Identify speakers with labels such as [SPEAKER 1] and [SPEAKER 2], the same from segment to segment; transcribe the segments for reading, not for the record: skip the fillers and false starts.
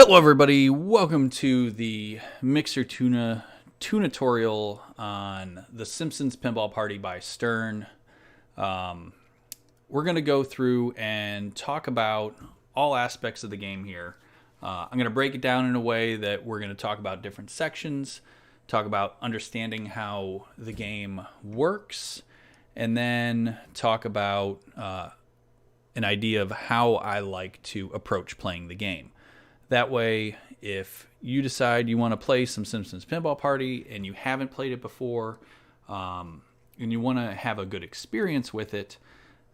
[SPEAKER 1] Hello, everybody. Welcome to the Mixer Tunatorial on the Simpsons Pinball Party by Stern. We're going to go through and talk about all aspects of the game here. I'm going to break it down in a way that we're going to talk about different sections, talk about understanding how the game works, and then talk about an idea of how I like to approach playing the game. That way, if you decide you want to play some Simpsons Pinball Party and you haven't played it before, and you want to have a good experience with it,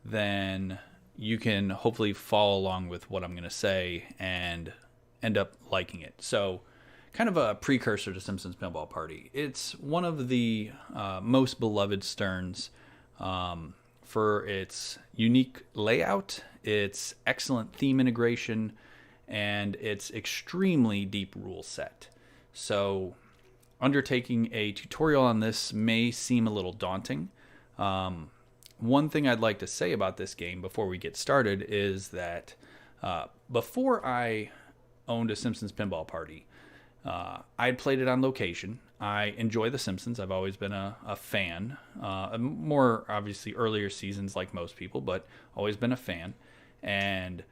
[SPEAKER 1] then you can hopefully follow along with what I'm going to say and end up liking it. So, kind of a precursor to Simpsons Pinball Party. It's one of the most beloved Sterns for its unique layout, its excellent theme integration, and its extremely deep rule set. So undertaking a tutorial on this may seem a little daunting. One thing I'd like to say about this game before we get started is that before I owned a Simpsons Pinball Party, I'd played it on location. I enjoy The Simpsons. I've always been a fan. More obviously earlier seasons like most people, but always been a fan. And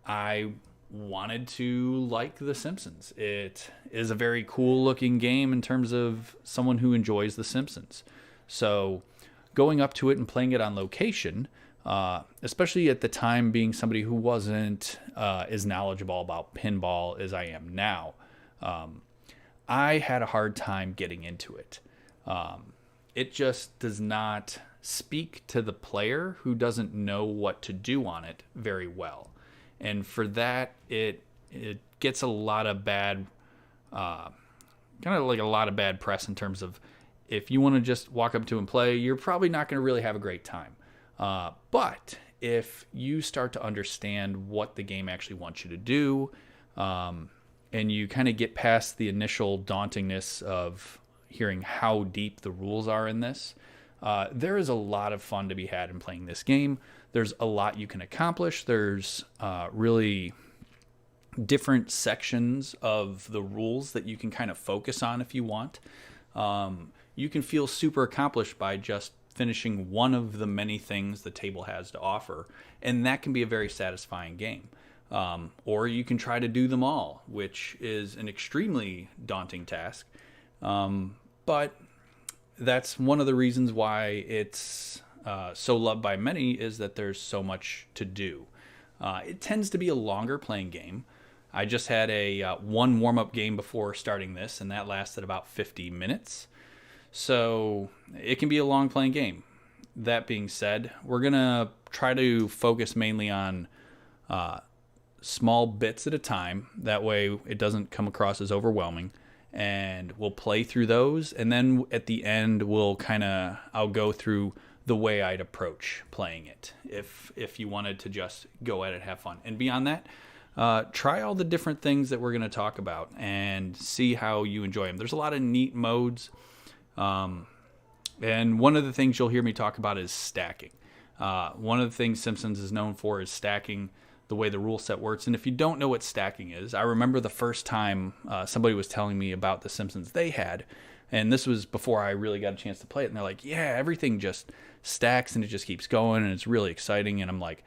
[SPEAKER 1] I wanted to like The Simpsons. It is a very cool looking game in terms of someone who enjoys The Simpsons. So going up to it and playing it on location, especially at the time being somebody who wasn't as knowledgeable about pinball as I am now, I had a hard time getting into it. It just does not speak to the player who doesn't know what to do on it very well. And for that, it gets a lot of bad, kind of like a lot of bad press in terms of if you want to just walk up to and play, you're probably not going to really have a great time. But if you start to understand what the game actually wants you to do, and you kind of get past the initial dauntingness of hearing how deep the rules are in this, there is a lot of fun to be had in playing this game. There's a lot you can accomplish. There's really different sections of the rules that you can kind of focus on if you want. You can feel super accomplished by just finishing one of the many things the table has to offer, and that can be a very satisfying game. Or you can try to do them all, which is an extremely daunting task. But that's one of the reasons why it's so loved by many, is that there's so much to do. It tends to be a longer playing game. I just had a one warm-up game before starting this, and that lasted about 50 minutes. So it can be a long playing game. That being said, we're going to try to focus mainly on small bits at a time. That way it doesn't come across as overwhelming. And we'll play through those, and then at the end I'll go through the way I'd approach playing it if you wanted to just go at it, have fun. And beyond that, try all the different things that we're going to talk about and see how you enjoy them. There's a lot of neat modes, and one of the things you'll hear me talk about is stacking. One of the things Simpsons is known for is stacking, the way the rule set works. And if you don't know what stacking is, I remember the first time somebody was telling me about the Simpsons they had, and this was before I really got a chance to play it, and they're like, yeah, everything just stacks and it just keeps going and it's really exciting. And I'm like,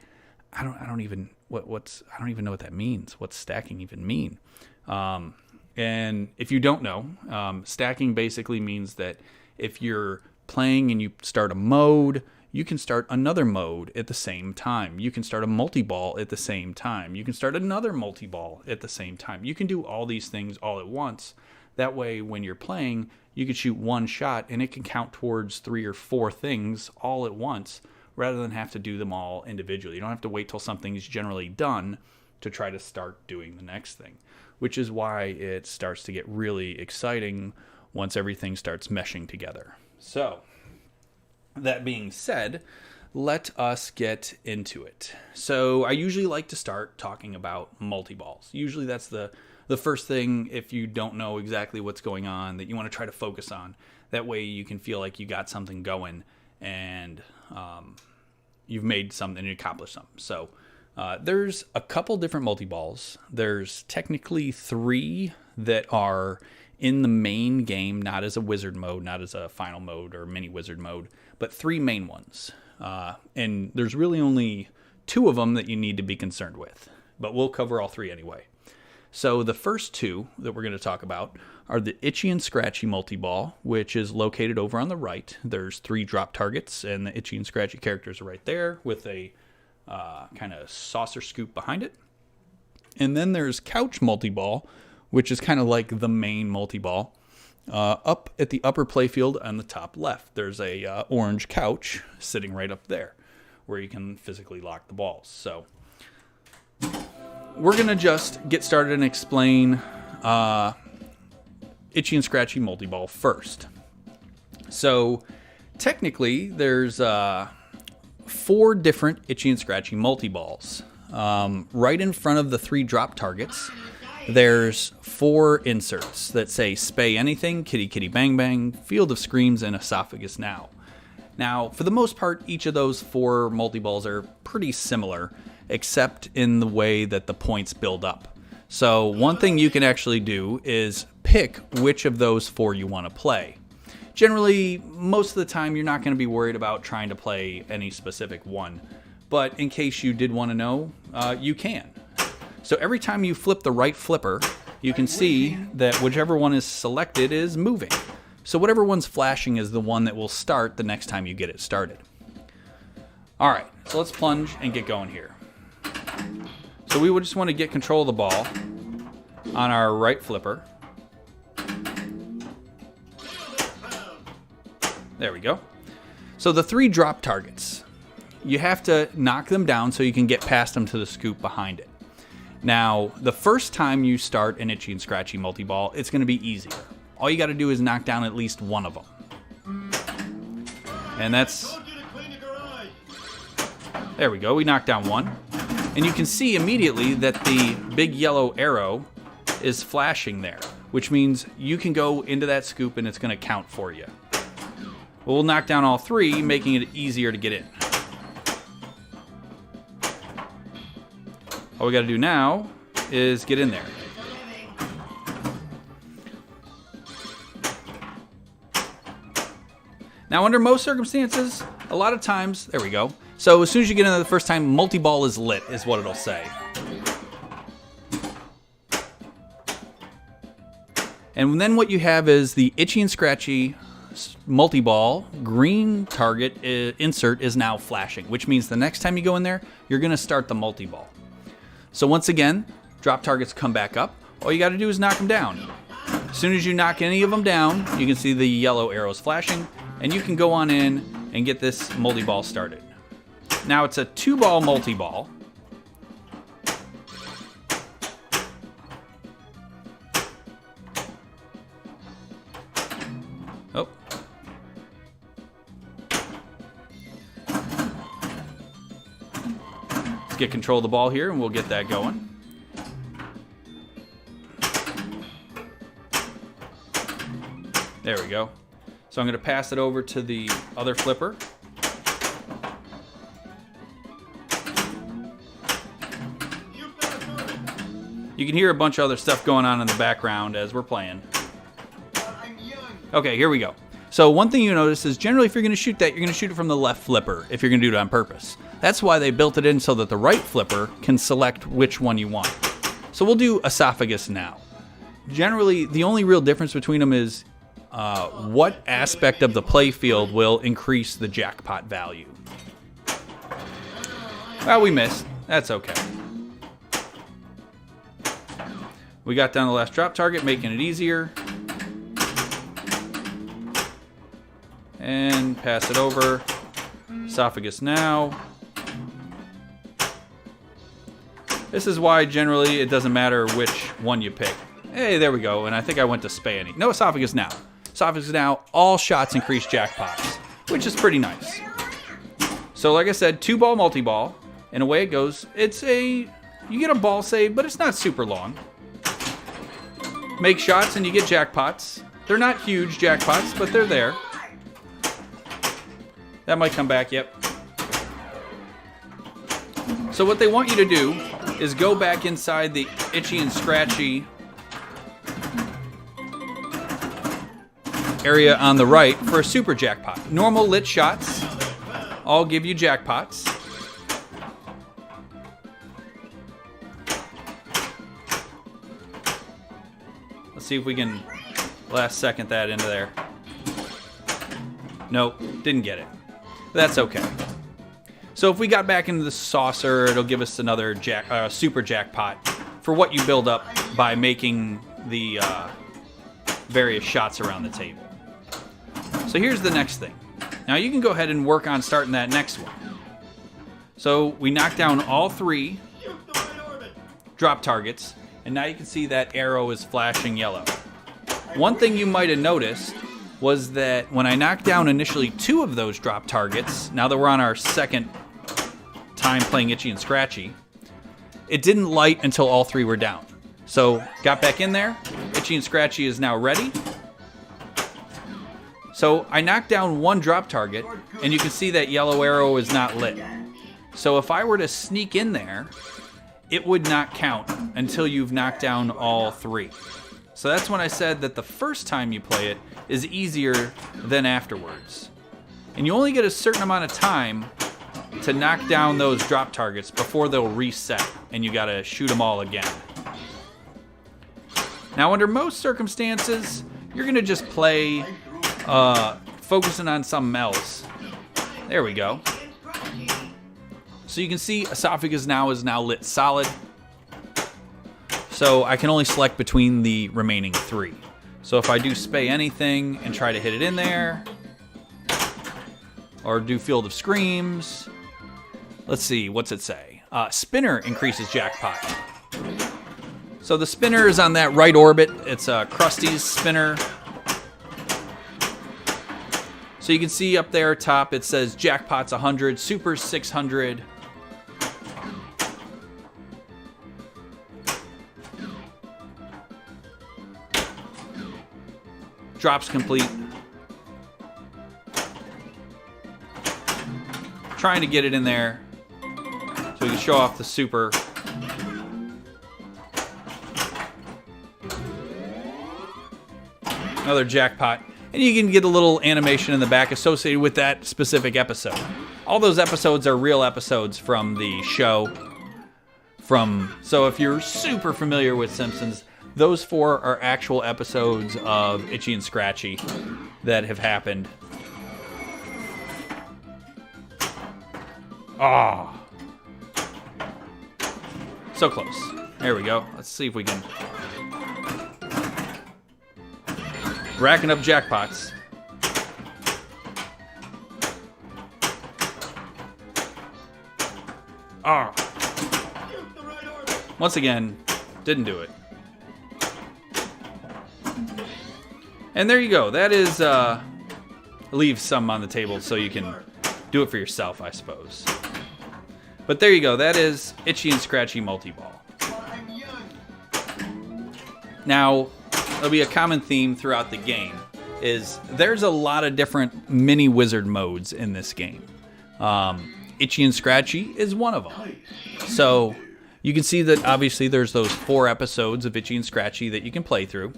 [SPEAKER 1] I don't even know what that means. What's stacking even mean? And if you don't know, stacking basically means that if you're playing and you start a mode, you can start another mode at the same time. You can start a multi-ball at the same time. You can start another multi-ball at the same time. You can do all these things all at once. That way, when you're playing, you can shoot one shot and it can count towards 3 or 4 things all at once, rather than have to do them all individually. You don't have to wait till something's generally done to try to start doing the next thing, which is why it starts to get really exciting once everything starts meshing together. So, that being said, let us get into it. So I usually like to start talking about multi-balls. Usually that's the first thing, if you don't know exactly what's going on, that you want to try to focus on. That way you can feel like you got something going and you've made something and accomplished something. So There's a couple different multi-balls. There's technically 3 that are in the main game, not as a wizard mode, not as a final mode or mini wizard mode, but 3 main ones. And there's really only 2 of them that you need to be concerned with, but we'll cover all 3 anyway. So the first 2 that we're going to talk about are the Itchy and Scratchy multi-ball, which is located over on the right. There's 3 drop targets, and the Itchy and Scratchy characters are right there with a kind of saucer scoop behind it. And then there's Couch multi-ball, which is kind of like the main multi-ball. Up at the upper playfield on the top left, there's a orange couch sitting right up there where you can physically lock the balls. So we're going to just get started and explain Itchy and Scratchy multi-ball first. So technically there's 4 different Itchy and Scratchy multi-balls. Right in front of the 3 drop targets, there's 4 inserts that say Spay Anything, Kitty Kitty Bang Bang, Field of Screams, and Esophagus Now. Now, for the most part, each of those 4 multi-balls are pretty similar, except in the way that the points build up. So one thing you can actually do is pick which of those 4 you want to play. Generally, most of the time, you're not going to be worried about trying to play any specific one. But in case you did want to know, you can. So every time you flip the right flipper, you can see that whichever one is selected is moving. So whatever one's flashing is the one that will start the next time you get it started. All right, so let's plunge and get going here. So we would just want to get control of the ball on our right flipper. There we go. So the 3 drop targets, you have to knock them down so you can get past them to the scoop behind it. Now, the first time you start an Itchy and Scratchy multi-ball, it's going to be easier. All you got to do is knock down at least one of them. And that's... There we go, we knocked down one. And you can see immediately that the big yellow arrow is flashing there, which means you can go into that scoop and it's going to count for you. We'll knock down all 3, making it easier to get in. All we got to do now is get in there. Now, under most circumstances, a lot of times, there we go. So as soon as you get in there the first time, multi-ball is lit, is what it'll say. And then what you have is the Itchy and Scratchy multi-ball green target insert is now flashing, which means the next time you go in there, you're going to start the multi-ball. So once again, drop targets come back up. All you got to do is knock them down. As soon as you knock any of them down, you can see the yellow arrows flashing, and you can go on in and get this multi-ball started. Now it's a 2-ball multi-ball. Oh. Let's get control of the ball here and we'll get that going. There we go. So I'm going to pass it over to the other flipper. You can hear a bunch of other stuff going on in the background as we're playing. Okay, here we go. So one thing you notice is generally if you're going to shoot that, you're going to shoot it from the left flipper if you're going to do it on purpose. That's why they built it in so that the right flipper can select which one you want. So we'll do Esophagus Now. Generally, the only real difference between them is what aspect of the play field will increase the jackpot value. Well, we missed. That's okay. We got down the last drop target, making it easier. And pass it over. Esophagus Now. This is why generally it doesn't matter which one you pick. Hey, there we go. And I think I went to Spay Any. No, Esophagus Now. Esophagus Now, all shots increase jackpots, which is pretty nice. So like I said, 2-ball multi-ball. And away it goes. You get a ball save, but it's not super long. Make shots and you get jackpots. They're not huge jackpots, but they're there. That might come back, yep. So what they want you to do is go back inside the Itchy and Scratchy area on the right for a super jackpot. Normal lit shots all give you jackpots. Let's see if we can last second that into there. Nope, didn't get it. That's okay. So if we got back into the saucer, it'll give us another super jackpot for what you build up by making the various shots around the table. So here's the next thing. Now you can go ahead and work on starting that next one. So we knocked down all 3 drop targets, and now you can see that arrow is flashing yellow. One thing you might have noticed was that when I knocked down initially 2 of those drop targets, now that we're on our second time playing Itchy and Scratchy, it didn't light until all 3 were down. So got back in there, Itchy and Scratchy is now ready. So I knocked down 1 drop target, and you can see that yellow arrow is not lit. So if I were to sneak in there, it would not count until you've knocked down all 3. So that's when I said that the first time you play it is easier than afterwards. And you only get a certain amount of time to knock down those drop targets before they'll reset, and you gotta shoot them all again. Now under most circumstances, you're gonna just play focusing on something else. There we go. So you can see esophagus now is now lit solid. So I can only select between the remaining 3. So if I do spay anything and try to hit it in there, or do Field of Screams, let's see, what's it say? Spinner increases jackpot. So the spinner is on that right orbit. It's Krusty's spinner. So you can see up there top it says Jackpot's 100, Super's 600. Drops complete. Trying to get it in there so we can show off the super. Another jackpot. And you can get a little animation in the back associated with that specific episode. All those episodes are real episodes from the show. So if you're super familiar with Simpsons, those 4 are actual episodes of Itchy and Scratchy that have happened. Ah. So close. There we go. Let's see if we can... Racking up jackpots. Ah. Once again, didn't do it. And there you go. That is, leave some on the table so you can do it for yourself, I suppose. But there you go. That is Itchy and Scratchy Multi-Ball. Now, there'll be a common theme throughout the game, is there's a lot of different mini wizard modes in this game. Itchy and Scratchy is one of them. So you can see that obviously there's those 4 episodes of Itchy and Scratchy that you can play through.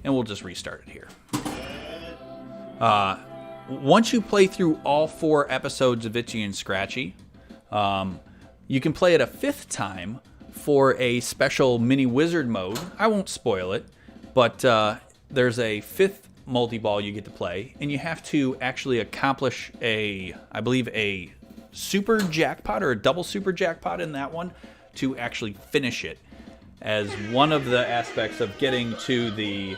[SPEAKER 1] And we'll just restart it here. Once you play through all 4 episodes of Itchy and Scratchy, you can play it a 5th time for a special mini wizard mode. I won't spoil it, but there's a 5th multi-ball you get to play, and you have to actually accomplish I believe a super jackpot or a double super jackpot in that one to actually finish it as one of the aspects of getting to the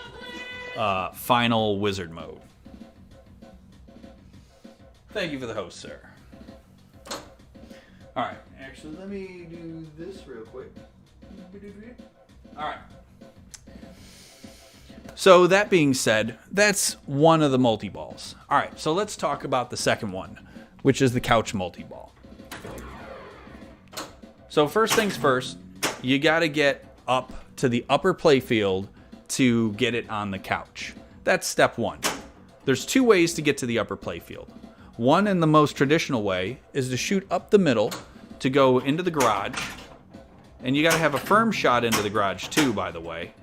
[SPEAKER 1] final wizard mode. Thank you for the host, sir. All right, actually, let me do this real quick. All right. So that being said, that's one of the multi-balls. All right, so let's talk about the second one, which is the couch multi-ball. So first things first, you got to get up to the upper playfield to get it on the couch. That's step 1. There's 2 ways to get to the upper playfield. One, and the most traditional way, is to shoot up the middle to go into the garage. And you got to have a firm shot into the garage too, by the way.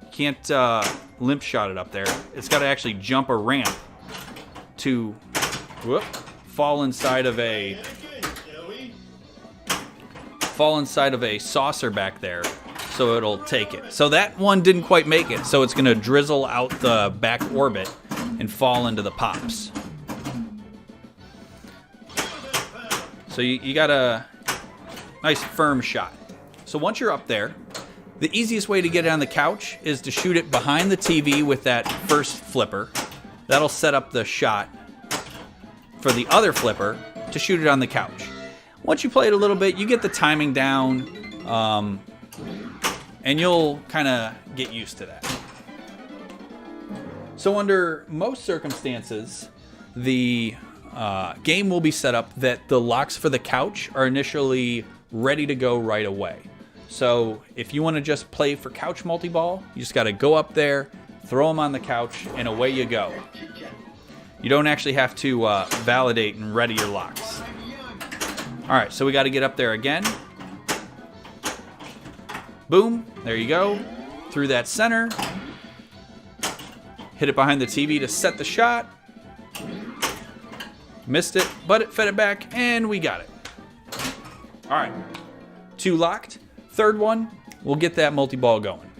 [SPEAKER 1] You can't limp shot it up there. It's got to actually jump a ramp to fall inside of a saucer back there, so it'll take it. So that one didn't quite make it, so it's going to drizzle out the back orbit and fall into the pops. So you got a nice firm shot. So once you're up there, the easiest way to get it on the couch is to shoot it behind the TV with that first flipper. That'll set up the shot for the other flipper to shoot it on the couch. Once you play it a little bit, you get the timing down, and you'll kind of get used to that. So under most circumstances, the game will be set up that the locks for the couch are initially ready to go right away. So if you want to just play for couch multi-ball, you just got to go up there, throw them on the couch, and away you go. You don't actually have to validate and ready your locks. All right, so we got to get up there again. Boom, there you go. Through that center. Hit it behind the TV to set the shot. Missed it, but it fed it back, and we got it. All right, 2 locked. Third one, we'll get that multi-ball going.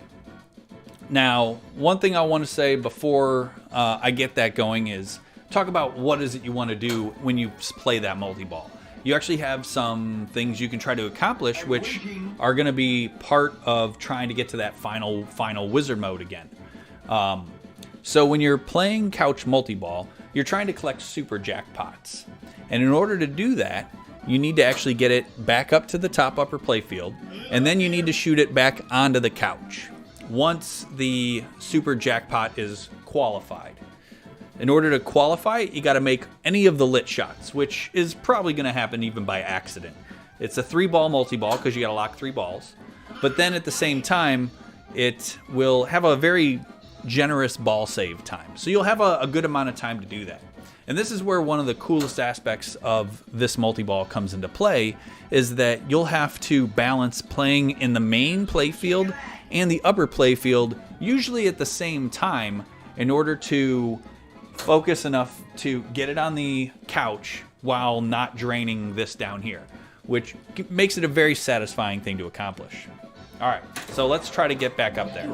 [SPEAKER 1] Now, one thing I want to say before I get that going is talk about what is it you want to do when you play that multi-ball. You actually have some things you can try to accomplish, which are going to be part of trying to get to that final wizard mode again. So when you're playing couch multi-ball, you're trying to collect super jackpots. And in order to do that, you need to actually get it back up to the top upper playfield, and then you need to shoot it back onto the couch once the super jackpot is qualified. In order to qualify it, you got to make any of the lit shots, which is probably going to happen even by accident. It's a 3-ball multi-ball because you got to lock 3 balls. But then at the same time, it will have a very generous ball save time. So you'll have a good amount of time to do that. And this is where one of the coolest aspects of this multi-ball comes into play, is that you'll have to balance playing in the main playfield and the upper playfield, usually at the same time, in order to focus enough to get it on the couch while not draining this down here, which makes it a very satisfying thing to accomplish. All right, so let's try to get back up there.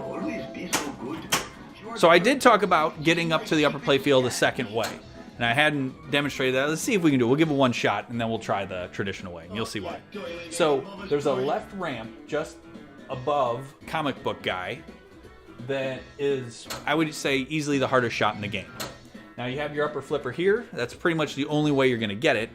[SPEAKER 1] So I did talk about getting up to the upper playfield the second way, and I hadn't demonstrated that. Let's see if we can do it. We'll give it one shot, and then we'll try the traditional way, and you'll see why. So there's a left ramp just above Comic Book Guy that is, I would say, easily the hardest shot in the game. Now you have your upper flipper here. That's pretty much the only way you're going to get it.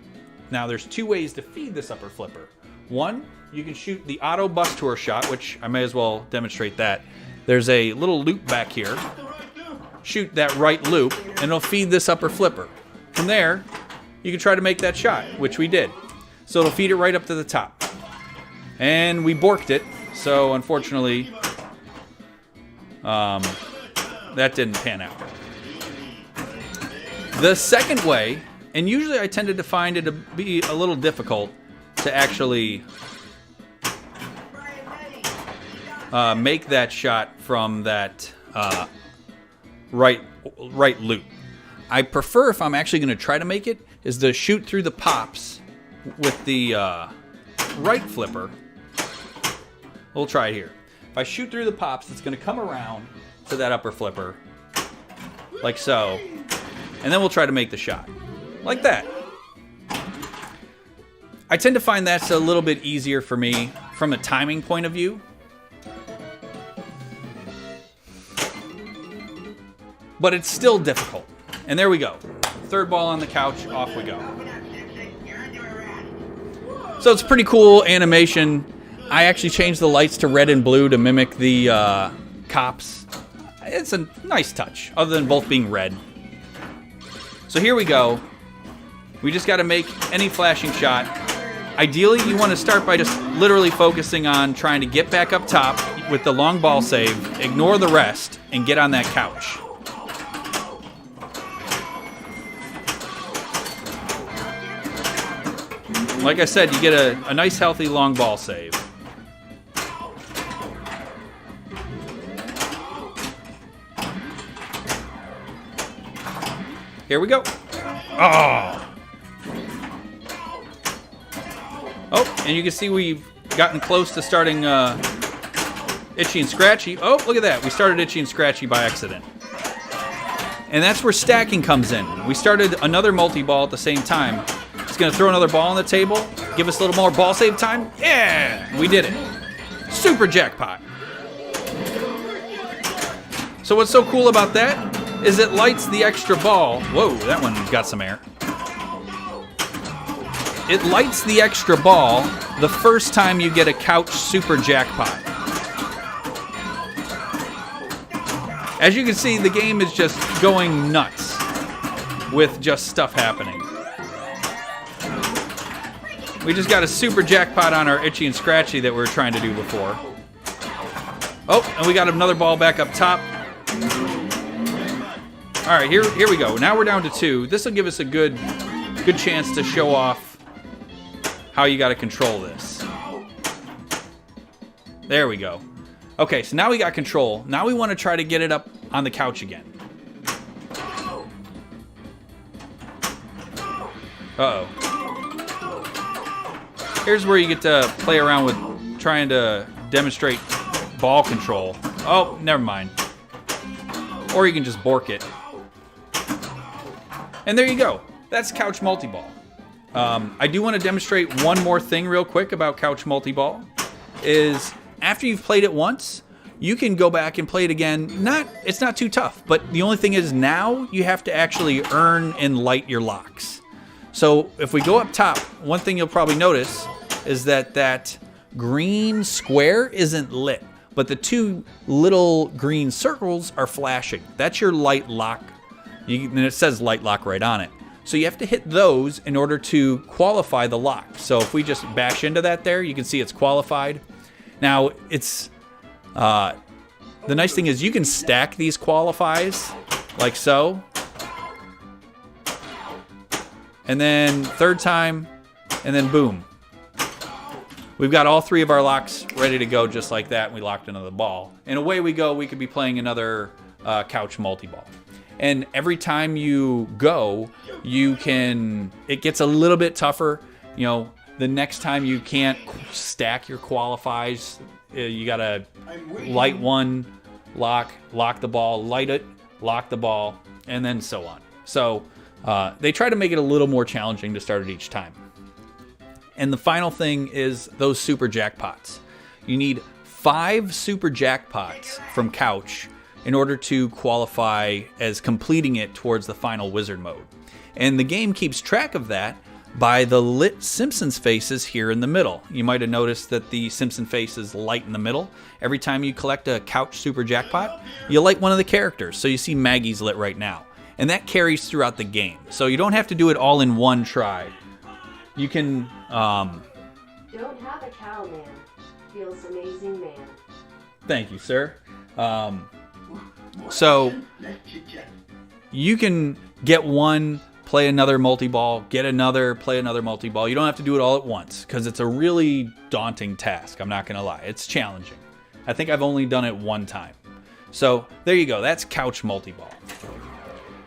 [SPEAKER 1] Now there's 2 ways to feed this upper flipper. One, you can shoot the auto bus tour shot, which I may as well demonstrate that. There's a little loop back here. Shoot that right loop, and it'll feed this upper flipper. From there, you can try to make that shot, which we did. So it'll feed it right up to the top. And we borked it, so unfortunately, that didn't pan out. The second way, and usually I tended to find it to be a little difficult to actually make that shot from that right loop. I prefer, if I'm actually going to try to make it, is to shoot through the pops with the right flipper. We'll try it here. If I shoot through the pops, it's going to come around to that upper flipper, like so, and then we'll try to make the shot, like that. I tend to find that's a little bit easier for me from a timing point of view. But it's still difficult. And there we go. Third ball on the couch, off we go. So it's pretty cool animation. I actually changed the lights to red and blue to mimic the cops. It's a nice touch, other than both being red. So here we go. We just got to make any flashing shot. Ideally, you want to start by just literally focusing on trying to get back up top with the long ball save, ignore the rest, and get on that couch. like I said, you get a nice, healthy, long ball save. Here we go. Oh! Oh, and you can see we've gotten close to starting Itchy and Scratchy. Oh, look at that. We started Itchy and Scratchy by accident. And that's where stacking comes in. We started another multi-ball at the same time. It's going to throw another ball on the table, give us a little more ball save time. Yeah, we did it. Super jackpot. So what's so cool about that is it lights the extra ball. Whoa, that one got some air. It lights the extra ball the first time you get a couch super jackpot. As you can see, the game is just going nuts with just stuff happening. We just got a super jackpot on our Itchy and Scratchy that we were trying to do before. Oh, and we got another ball back up top. All right, here we go. Now we're down to 2. This will give us a good chance to show off how you got to control this. There we go. Okay, so now we got control. Now we want to try to get it up on the couch again. Uh-oh. Here's where you get to play around with trying to demonstrate ball control. Oh, never mind. Or you can just bork it. And there you go. That's Couch Multi-Ball. I do want to demonstrate one more thing real quick about Couch Multi-Ball. Is after you've played it once, you can go back and play it again. It's not too tough, but the only thing is now you have to actually earn and light your locks. So if we go up top, one thing you'll probably notice is that green square isn't lit, but the 2 little green circles are flashing. That's your light lock. And it says light lock right on it. So you have to hit those in order to qualify the lock. So if we just bash into that there, you can see it's qualified. Now, it's the nice thing is you can stack these qualifies like so. And then third time, and then boom. We've got all 3 of our locks ready to go just like that, and we locked another ball. And away we go, we could be playing another Couch Multi-Ball. And every time you go, it gets a little bit tougher. You know, the next time you can't stack your qualifies. You gotta light one, lock the ball, light it, lock the ball, and then so on. So they try to make it a little more challenging to start it each time. And the final thing is those super jackpots. You need 5 super jackpots from Couch in order to qualify as completing it towards the final wizard mode. And the game keeps track of that by the lit Simpsons faces here in the middle. You might have noticed that the Simpson face is light in the middle. Every time you collect a Couch super jackpot, you light one of the characters. So you see Maggie's lit right now. And that carries throughout the game. So you don't have to do it all in one try. You can...
[SPEAKER 2] Don't have a cow, man. Feels amazing, man.
[SPEAKER 1] Thank you, sir. So you can get one, play another multi-ball, get another, play another multi-ball. You don't have to do it all at once because it's a really daunting task. I'm not going to lie. It's challenging. I think I've only done it one time. So there you go. That's Couch Multi-Ball.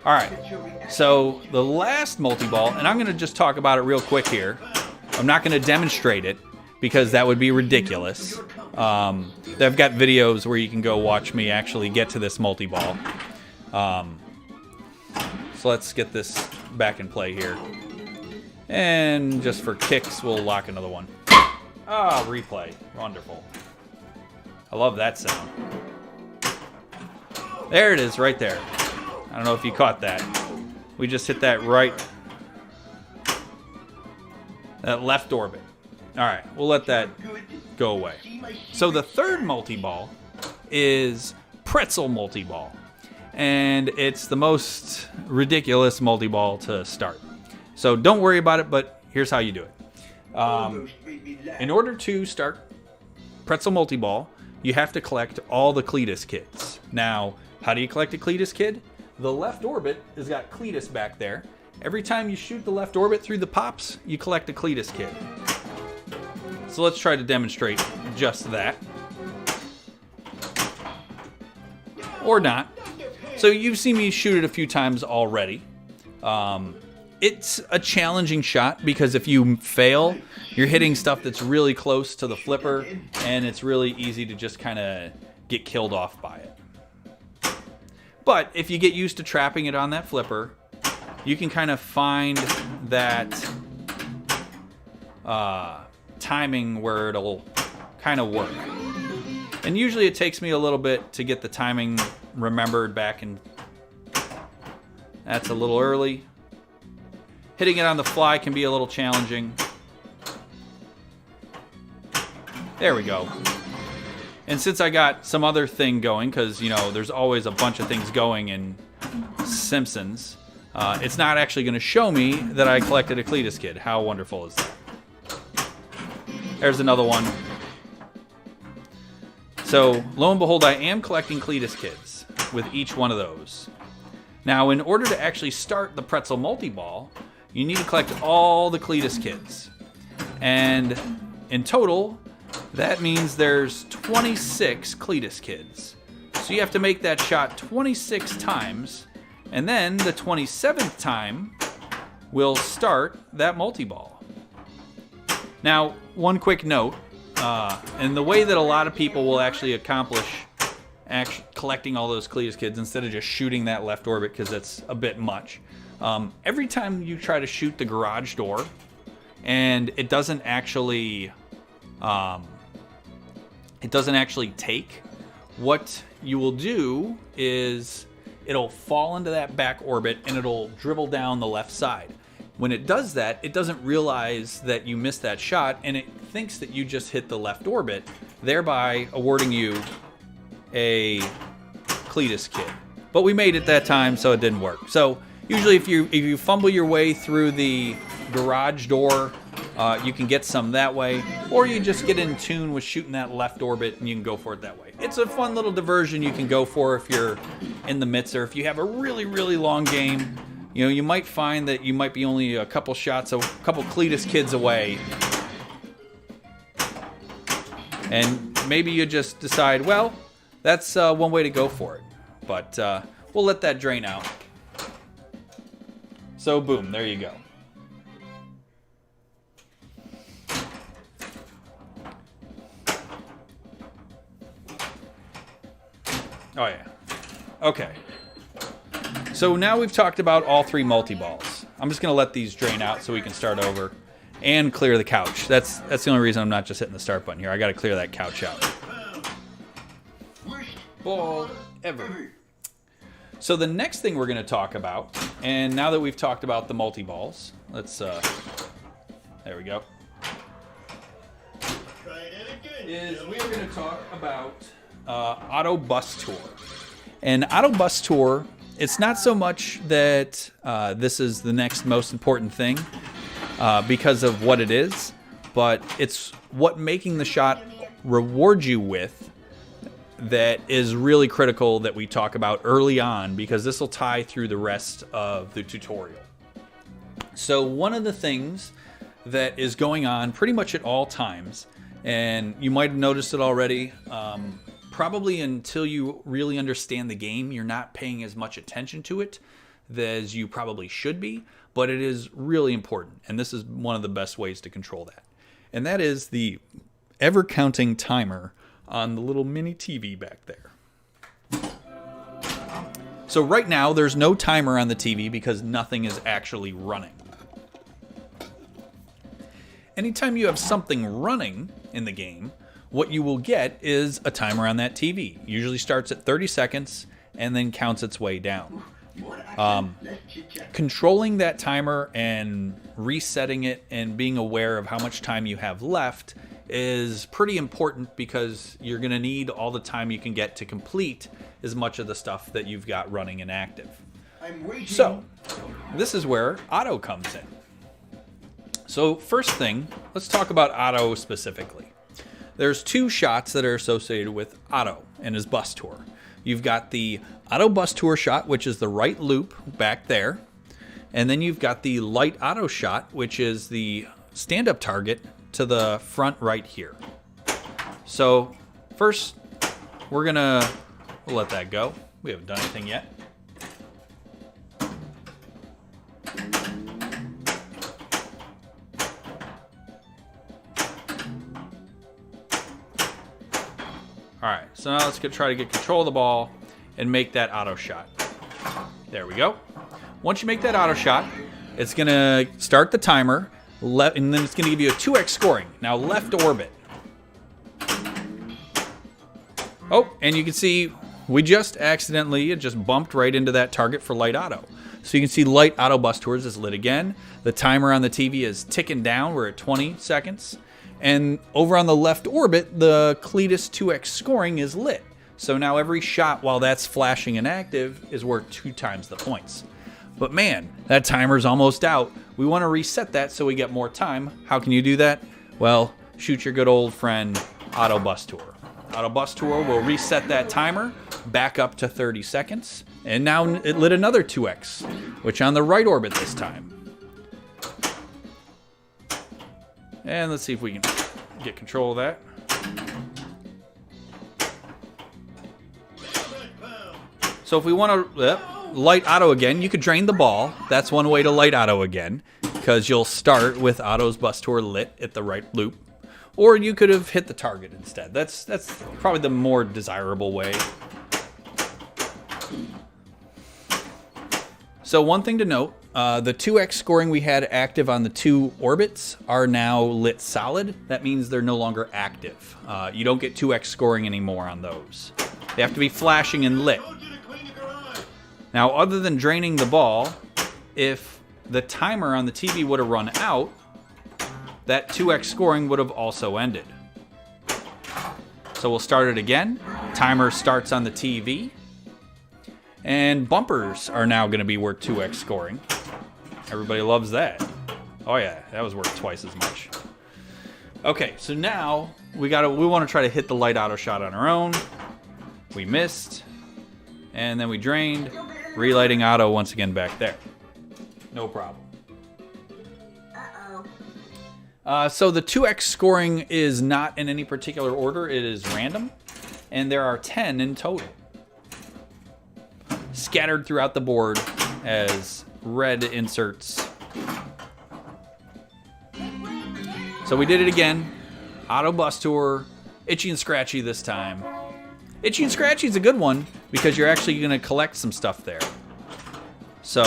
[SPEAKER 1] All right. So the last multi-ball, and I'm going to just talk about it real quick here. I'm not going to demonstrate it because that would be ridiculous. I've got videos where you can go watch me actually get to this multi-ball. So let's get this back in play here. And just for kicks, we'll lock another one. Ah, replay. Wonderful. I love that sound. There it is, right there. I don't know if you caught that. We just hit that right... that left orbit. All right, we'll let that go away. So the third multi-ball is Pretzel Multi-Ball. And it's the most ridiculous multi-ball to start. So don't worry about it, but here's how you do it. In order to start Pretzel Multi-Ball, you have to collect all the Cletus kids. Now, how do you collect a Cletus kid? The left orbit has got Cletus back there, Every time you shoot the left orbit through the pops, you collect a Cletus kid. So let's try to demonstrate just that. Or not. So you've seen me shoot it a few times already. It's a challenging shot because if you fail, you're hitting stuff that's really close to the flipper, and it's really easy to just kind of get killed off by it. But if you get used to trapping it on that flipper, you can kind of find that timing where it'll kind of work. And usually it takes me a little bit to get the timing remembered back, and that's a little early. Hitting it on the fly can be a little challenging. There we go. And since I got some other thing going, because, you know, there's always a bunch of things going in Simpsons, it's not actually going to show me that I collected a Cletus kid. How wonderful is that? There's another one. So, lo and behold, I am collecting Cletus kids with each one of those. Now, in order to actually start the Pretzel Multi-Ball, you need to collect all the Cletus kids. And in total, that means there's 26 Cletus kids. So you have to make that shot 26 times, and then the 27th time will start that multi-ball. Now, one quick note, and the way that a lot of people will actually accomplish collecting all those Cletus kids instead of just shooting that left orbit, because that's a bit much. Every time you try to shoot the garage door and it doesn't actually take, what you will do is it'll fall into that back orbit and it'll dribble down the left side. When it does that, it doesn't realize that you missed that shot, and it thinks that you just hit the left orbit, thereby awarding you a Cletus kid. But we made it that time, so it didn't work. So usually if you fumble your way through the garage door, you can get some that way, or you just get in tune with shooting that left orbit and you can go for it that way. It's a fun little diversion you can go for if you're in the midst, or if you have a really, really long game. You know, you might find that you might be only a couple shots, a couple Cletus kids away, and maybe you just decide, well, that's one way to go for it. But we'll let that drain out. So boom, there you go. Oh yeah. Okay. So now we've talked about all three multi-balls. I'm just going to let these drain out so we can start over and clear the couch. That's the only reason I'm not just hitting the start button here. I got to clear that couch out. Ball ever. So the next thing we're going to talk about, and now that we've talked about the multi-balls, let's, there we go, is we're going to talk about Auto Bus Tour. And Auto Bus Tour, it's not so much that this is the next most important thing because of what it is, but it's what making the shot rewards you with that is really critical that we talk about early on, because this will tie through the rest of the tutorial. So one of the things that is going on pretty much at all times, and you might have noticed it already, probably until you really understand the game, you're not paying as much attention to it as you probably should be, but it is really important, and this is one of the best ways to control that. And that is the ever-counting timer on the little mini TV back there. So right now, there's no timer on the TV because nothing is actually running. Anytime you have something running in the game, what you will get is a timer on that TV. Usually starts at 30 seconds and then counts its way down. Controlling that timer and resetting it and being aware of how much time you have left is pretty important, because you're going to need all the time you can get to complete as much of the stuff that you've got running and active. So, this is where Auto comes in. So, first thing, let's talk about Auto specifically. There's two shots that are associated with Auto and his bus tour. You've got the Auto Bus Tour shot, which is the right loop back there. And then you've got the light auto shot, which is the stand-up target to the front right here. So first, we'll let that go. We haven't done anything yet. All right, so now let's try to get control of the ball and make that auto shot. There we go. Once you make that auto shot, it's gonna start the timer, and then it's gonna give you a 2x scoring. Now left orbit. Oh, and you can see we just accidentally bumped right into that target for light auto. So you can see light auto bus tours is lit again. The timer on the TV is ticking down. We're at 20 seconds. And over on the left orbit, the Cletus 2x scoring is lit. So now every shot while that's flashing and active is worth 2 times the points. But man, that timer's almost out. We want to reset that so we get more time. How can you do that? Well, shoot your good old friend Auto Bus Tour. Auto Bus Tour will reset that timer back up to 30 seconds. And now it lit another 2x, which on the right orbit this time. And let's see if we can get control of that. So if we want to light auto again, you could drain the ball. That's one way to light auto again, because you'll start with Auto's Bus Tour lit at the right loop. Or you could have hit the target instead. That's probably the more desirable way. So one thing to note, the 2x scoring we had active on the 2 orbits are now lit solid. That means they're no longer active. You don't get 2x scoring anymore on those. They have to be flashing and lit. Now, other than draining the ball, if the timer on the TV would have run out, that 2x scoring would have also ended. So we'll start it again. Timer starts on the TV. And bumpers are now going to be worth 2x scoring. Everybody loves that. Oh yeah, that was worth twice as much. Okay, so now we want to try to hit the light auto shot on our own. We missed. And then we drained. Relighting auto once again back there. No problem. So the 2x scoring is not in any particular order. It is random. And there are 10 in total, scattered throughout the board as red inserts. So we did it again. Auto Bus Tour. Itchy and Scratchy this time. Itchy and Scratchy is a good one because you're actually going to collect some stuff there. So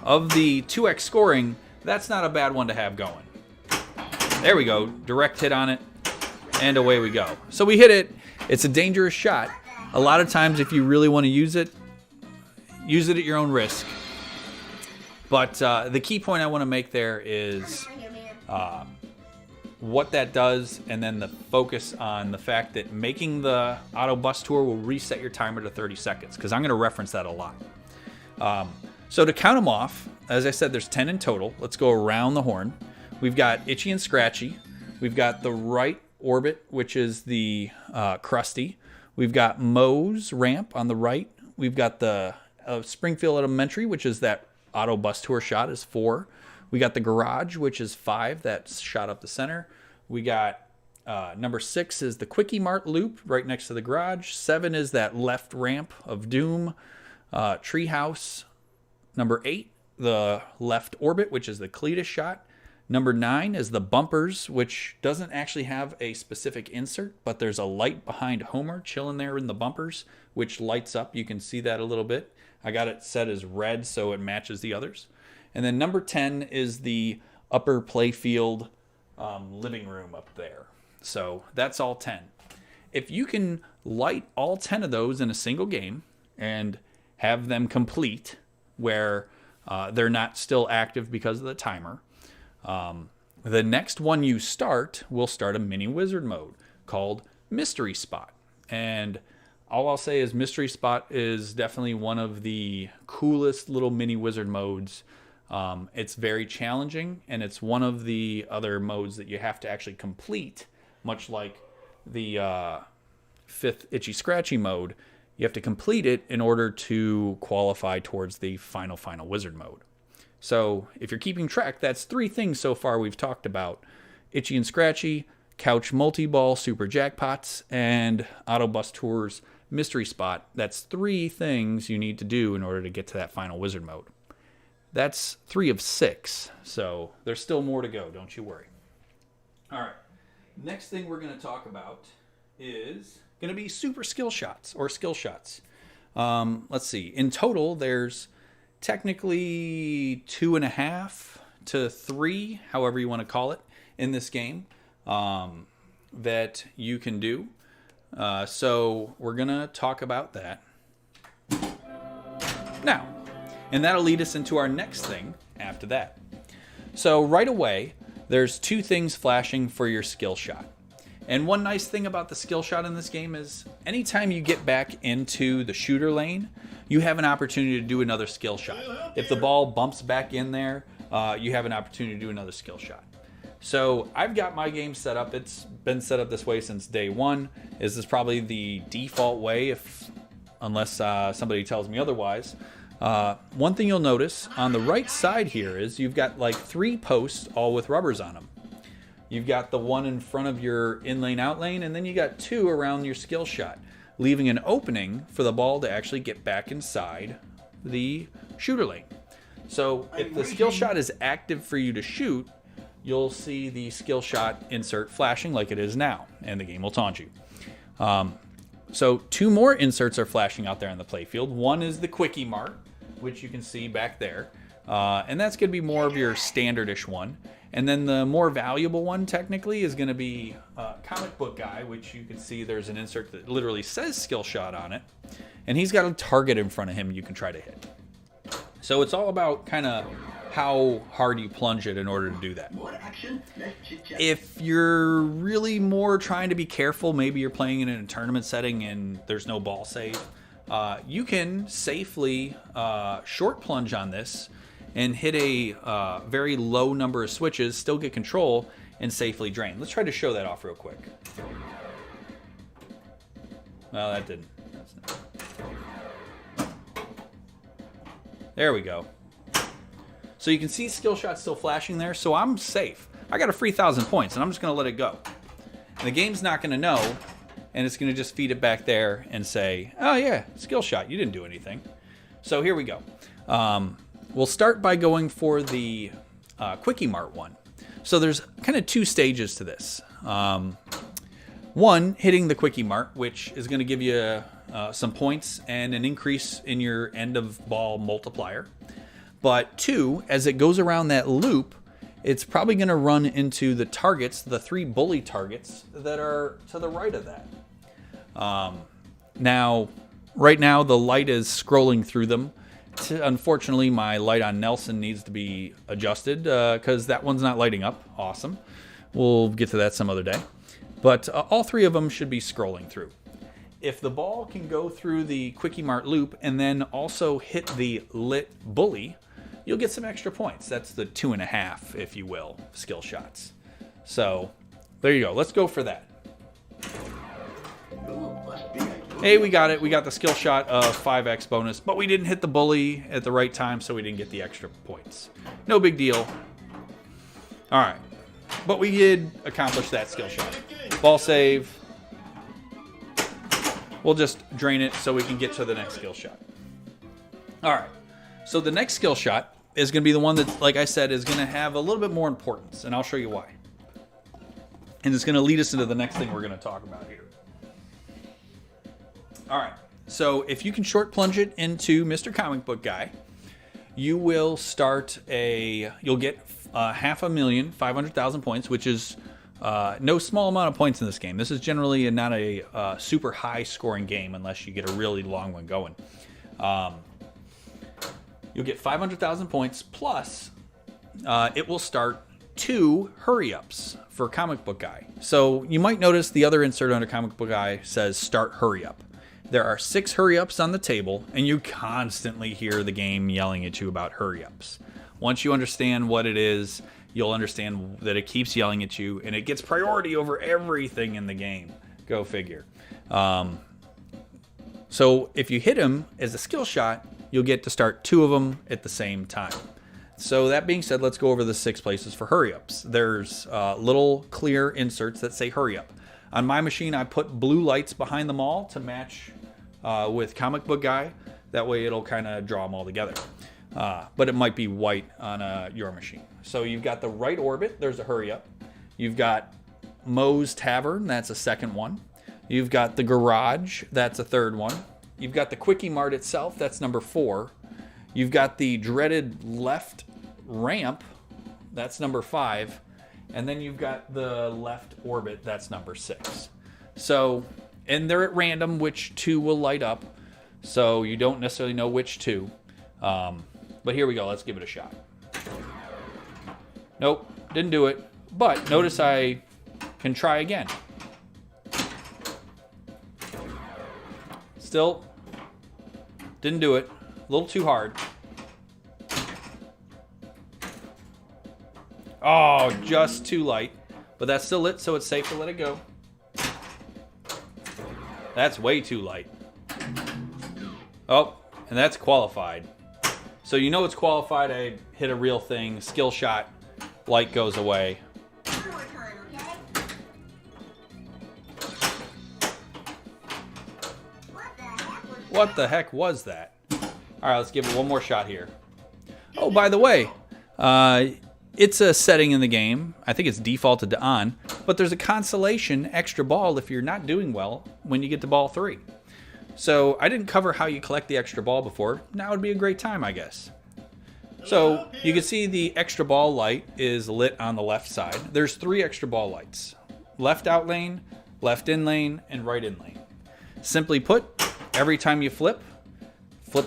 [SPEAKER 1] of the 2x scoring, that's not a bad one to have going. There we go. Direct hit on it. And away we go. So we hit it. It's a dangerous shot. A lot of times if you really want to use it at your own risk. But the key point I want to make there is what that does, and then the focus on the fact that making the Auto Bus Tour will reset your timer to 30 seconds, because I'm going to reference that a lot. So to count them off, as I said, there's 10 in total. Let's go around the horn. We've got Itchy and Scratchy. We've got the right orbit, which is the Krusty. We've got Moe's ramp on the right. We've got the Springfield Elementary, which is that Auto Bus Tour shot, is 4. We got the Garage, which is 5. That's shot up the center. We got number 6 is the Kwik-E-Mart loop right next to the Garage. 7 is that left ramp of Doom. Treehouse. Number 8, the left orbit, which is the Cletus shot. Number 9 is the Bumpers, which doesn't actually have a specific insert, but there's a light behind Homer chilling there in the bumpers, which lights up. You can see that a little bit. I got it set as red so it matches the others. And then number 10 is the upper playfield living room up there. So that's all 10. If you can light all 10 of those in a single game and have them complete where they're not still active because of the timer, the next one you start will start a mini wizard mode called Mystery Spot. And all I'll say is Mystery Spot is definitely one of the coolest little mini wizard modes. It's very challenging, and it's one of the other modes that you have to actually complete, much like the 5th Itchy Scratchy mode. You have to complete it in order to qualify towards the final wizard mode. So if you're keeping track, that's 3 things so far we've talked about. Itchy and Scratchy, Couch Multi-Ball, Super Jackpots, and Autobus Tours Mystery Spot. That's 3 things you need to do in order to get to that final wizard mode. That's 3 of 6, so there's still more to go, don't you worry. All right, next thing we're going to talk about is going to be super skill shots, or skill shots. Let's see, in total there's technically 2.5 to 3, however you want to call it, in this game that you can do. So we're going to talk about that now. And that'll lead us into our next thing after that. So right away, there's 2 things flashing for your skill shot. And one nice thing about the skill shot in this game is anytime you get back into the shooter lane, you have an opportunity to do another skill shot. If the ball bumps back in there, you have an opportunity to do another skill shot. So I've got my game set up. It's been set up this way since day one. This is probably the default way, unless somebody tells me otherwise. One thing you'll notice on the right side here is you've got like 3 posts all with rubbers on them. You've got the one in front of your in-lane, out-lane, and then you got 2 around your skill shot, leaving an opening for the ball to actually get back inside the shooter lane. So if the skill shot is active for you to shoot, you'll see the skill shot insert flashing like it is now, and the game will taunt you. So 2 more inserts are flashing out there on the playfield. One is the Kwik-E-Mart, which you can see back there. And that's going to be more of your standardish one. And then the more valuable one, technically, is going to be Comic Book Guy, which you can see there's an insert that literally says skill shot on it. And he's got a target in front of him you can try to hit. So it's all about kind of how hard you plunge it in order to do that. If you're really more trying to be careful, maybe you're playing in a tournament setting and there's no ball save, you can safely short plunge on this and hit a very low number of switches, still get control, and safely drain. Let's try to show that off real quick. Well, that didn't. There we go. So you can see skill shot still flashing there, so I'm safe. I got a free 1,000 points, and I'm just going to let it go. And the game's not going to know, and it's going to just feed it back there and say, oh yeah, skill shot, you didn't do anything. So here we go. We'll start by going for the Kwik-E-Mart one. So there's kind of 2 stages to this. One, hitting the Kwik-E-Mart, which is going to give you some points and an increase in your end of ball multiplier. But 2, as it goes around that loop, it's probably going to run into the targets, the 3 bully targets that are to the right of that. Now, right now, the light is scrolling through them. Unfortunately, my light on Nelson needs to be adjusted because that one's not lighting up. Awesome. We'll get to that some other day. But all 3 of them should be scrolling through. If the ball can go through the Kwik-E-Mart loop and then also hit the lit bully, you'll get some extra points. That's the 2.5, if you will, skill shots. So there you go. Let's go for that. Hey, we got it. We got the skill shot of 5x bonus, but we didn't hit the bully at the right time, so we didn't get the extra points. No big deal. All right. But we did accomplish that skill shot. Ball save. We'll just drain it so we can get to the next skill shot. All right. So the next skill shot is going to be the one that, like I said, is going to have a little bit more importance, and I'll show you why. And it's going to lead us into the next thing we're going to talk about here. All right. So if you can short plunge it into Mr. Comic Book Guy, you will you'll get 500,000 points, which is no small amount of points in this game. This is generally not a super high scoring game unless you get a really long one going. You'll get 500,000 points, plus it will start 2 hurry-ups for Comic Book Guy. So you might notice the other insert under Comic Book Guy says Start Hurry Up. There are 6 hurry-ups on the table, and you constantly hear the game yelling at you about hurry-ups. Once you understand what it is, you'll understand that it keeps yelling at you, and it gets priority over everything in the game. Go figure. So if you hit him as a skill shot, you'll get to start 2 of them at the same time. So that being said, let's go over the 6 places for hurry-ups. There's little clear inserts that say hurry up. On my machine, I put blue lights behind them all to match with Comic Book Guy. That way it'll kind of draw them all together. But it might be white on your machine. So you've got the right orbit, there's a hurry up. You've got Moe's Tavern, that's a second one. You've got the garage, that's a third one. You've got the Kwik-E-Mart itself, that's number 4. You've got the dreaded left ramp, that's number 5. And then you've got the left orbit, that's number 6. So, and they're at random which 2 will light up. So you don't necessarily know which 2. But here we go, let's give it a shot. Nope, didn't do it. But notice I can try again. Still didn't do it. A little too hard. Oh, just too light. But that's still lit, so it's safe to let it go. That's way too light. Oh, and that's qualified. So you know it's qualified. I hit a real thing. Skill shot. Light goes away. What the heck was that? All right, let's give it one more shot here. Oh, by the way, it's a setting in the game. I think it's defaulted to on, but there's a consolation extra ball if you're not doing well when you get to ball 3. So I didn't cover how you collect the extra ball before. Now would be a great time, I guess. So you can see the extra ball light is lit on the left side. There's 3 extra ball lights. Left out lane, left in lane, and right in lane. Simply put, every time you flip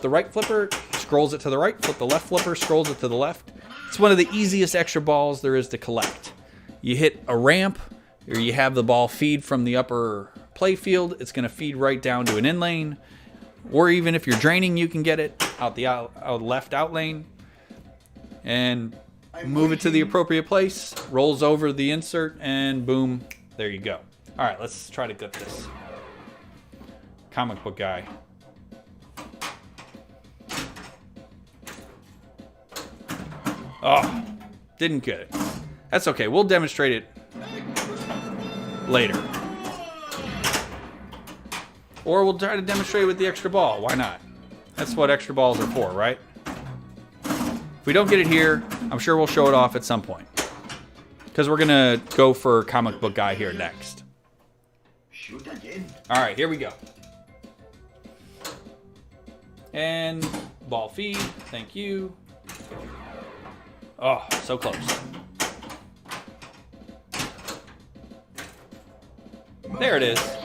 [SPEAKER 1] the right flipper, scrolls it to the right, flip the left flipper, scrolls it to the left. It's one of the easiest extra balls there is to collect. You hit a ramp, or you have the ball feed from the upper play field, it's going to feed right down to an in lane. Or even if you're draining, you can get it out the left out lane. And move it to the appropriate place, rolls over the insert, and boom, there you go. All right, let's try to get this. Comic Book Guy. Oh, didn't get it. That's okay, we'll demonstrate it later. Or we'll try to demonstrate it with the extra ball, why not? That's what extra balls are for, right? If we don't get it here, I'm sure we'll show it off at some point. Because we're going to go for Comic Book Guy here next. Alright, here we go. And ball feed, thank you. Oh, so close. There it is.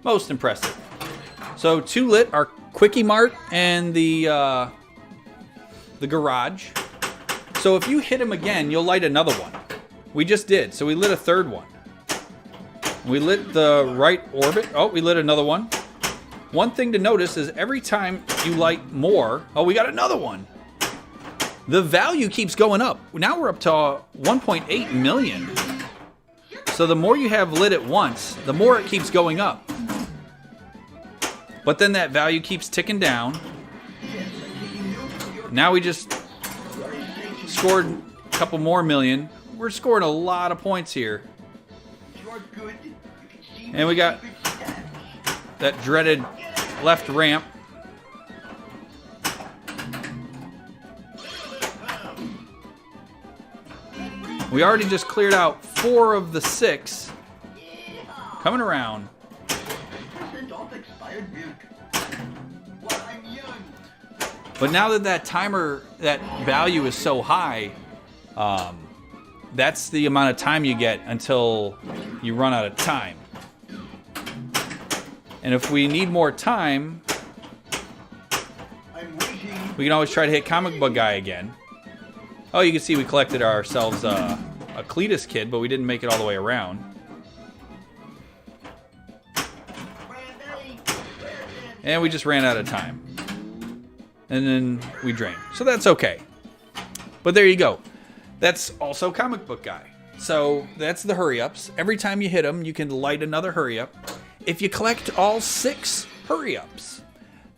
[SPEAKER 1] Most impressive. So 2 lit are Kwik-E-Mart and the garage. So if you hit him again, you'll light another one. We just did, so we lit a 3rd one. We lit the right orbit. Oh, we lit another one. One thing to notice is every time you light more, oh, we got another one. The value keeps going up. Now we're up to 1.8 million. So the more you have lit at once, the more it keeps going up. But then that value keeps ticking down. Now we just scored a couple more million. We're scoring a lot of points here. And we got that dreaded left ramp. We already just cleared out 4 of the 6. Coming around. But now that timer, that value is so high, that's the amount of time you get until you run out of time. And if we need more time, we can always try to hit Comic Book Guy again. Oh, you can see we collected ourselves a Cletus kid, but we didn't make it all the way around. And we just ran out of time. And then we drained. So that's okay. But there you go. That's also Comic Book Guy. So that's the hurry-ups. Every time you hit them, you can light another hurry-up. If you collect all 6 hurry-ups,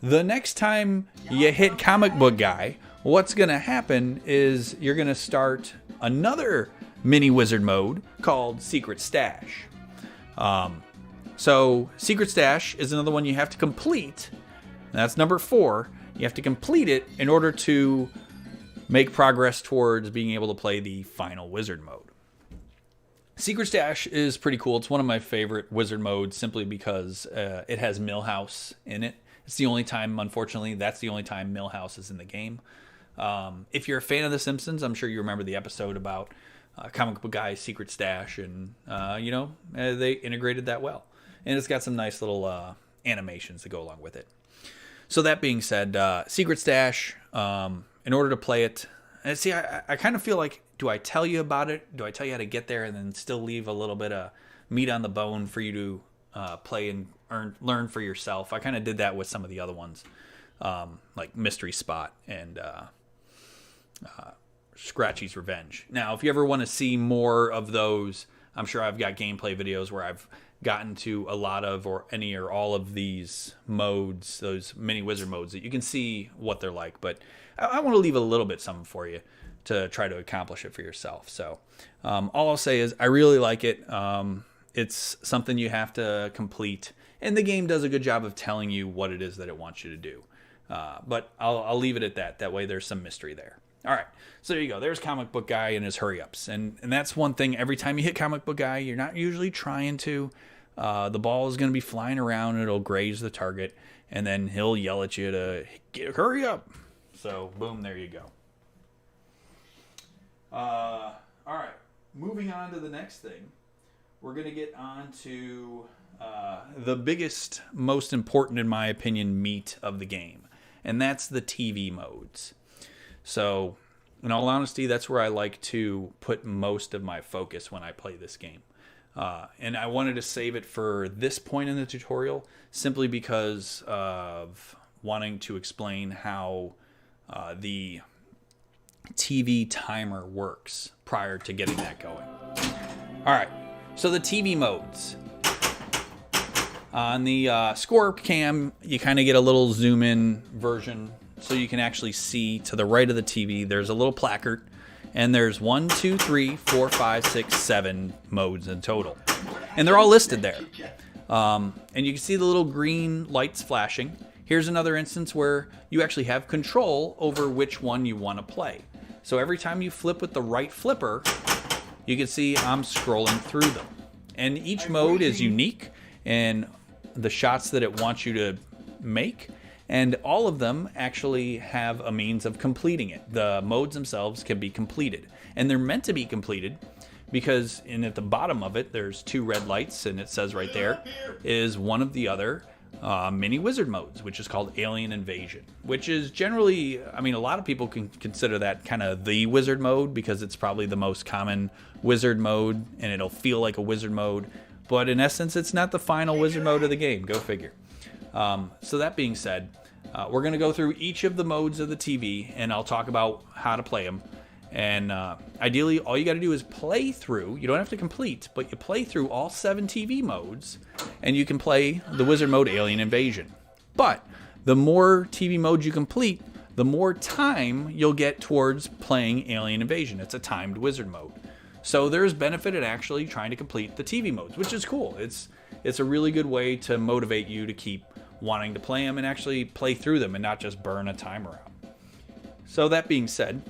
[SPEAKER 1] the next time you hit Comic Book Guy, what's going to happen is you're going to start another mini wizard mode called Secret Stash. So Secret Stash is another one you have to complete. That's number 4. You have to complete it in order to make progress towards being able to play the final wizard mode. Secret Stash is pretty cool. It's one of my favorite wizard modes simply because it has Millhouse in it. It's the only time, unfortunately, that's the only time Millhouse is in the game. If you're a fan of The Simpsons, I'm sure you remember the episode about Comic Book Guy's Secret Stash, and they integrated that well. And it's got some nice little animations that go along with it. So that being said, Secret Stash, in order to play it, and see, I kind of feel like, do I tell you about it? Do I tell you how to get there and then still leave a little bit of meat on the bone for you to play and learn for yourself? I kind of did that with some of the other ones, like Mystery Spot and Scratchy's Revenge. Now, if you ever want to see more of those, I'm sure I've got gameplay videos where I've gotten to a lot of or any or all of these modes, those mini wizard modes, that you can see what they're like. But I want to leave a little bit something for you to try to accomplish it for yourself. So all I'll say is I really like it. It's something you have to complete, and the game does a good job of telling you what it is that it wants you to do. But I'll leave it at that. That way there's some mystery there. All right, so there you go. There's Comic Book Guy and his hurry-ups. And that's one thing. Every time you hit Comic Book Guy, you're not usually trying to. The ball is going to be flying around, and it'll graze the target, and then he'll yell at you to hurry up. So, boom, there you go. All right, moving on to the next thing. We're going to get on to the biggest, most important, in my opinion, meat of the game, and that's the TV modes. So, in all honesty, that's where I like to put most of my focus when I play this game. And I wanted to save it for this point in the tutorial simply because of wanting to explain how the TV timer works prior to getting that going. All right, so the TV modes. On the score cam, you kind of get a little zoom in version so you can actually see to the right of the TV. There's a little placard, and there's 1, 2, 3, 4, 5, 6, 7 modes in total. And they're all listed there. And you can see the little green lights flashing. Here's another instance where you actually have control over which one you want to play. So every time you flip with the right flipper, you can see I'm scrolling through them. And each mode is unique in the shots that it wants you to make. And all of them actually have a means of completing it. The modes themselves can be completed. And they're meant to be completed because at the bottom of it, there's 2 red lights, and it says right there is one of the other mini wizard modes, which is called Alien Invasion, which is generally, I mean, a lot of people can consider that kind of the wizard mode because it's probably the most common wizard mode, and it'll feel like a wizard mode. But in essence, it's not the final wizard mode of the game. Go figure. So that being said, we're going to go through each of the modes of the TV, and I'll talk about how to play them. And ideally, all you got to do is play through. You don't have to complete, but you play through all 7 TV modes, and you can play the wizard mode Alien Invasion. But the more TV modes you complete, the more time you'll get towards playing Alien Invasion. It's a timed wizard mode. So there's benefit in actually trying to complete the TV modes, which is cool. It's a really good way to motivate you to keep wanting to play them and actually play through them and not just burn a timer out. So that being said,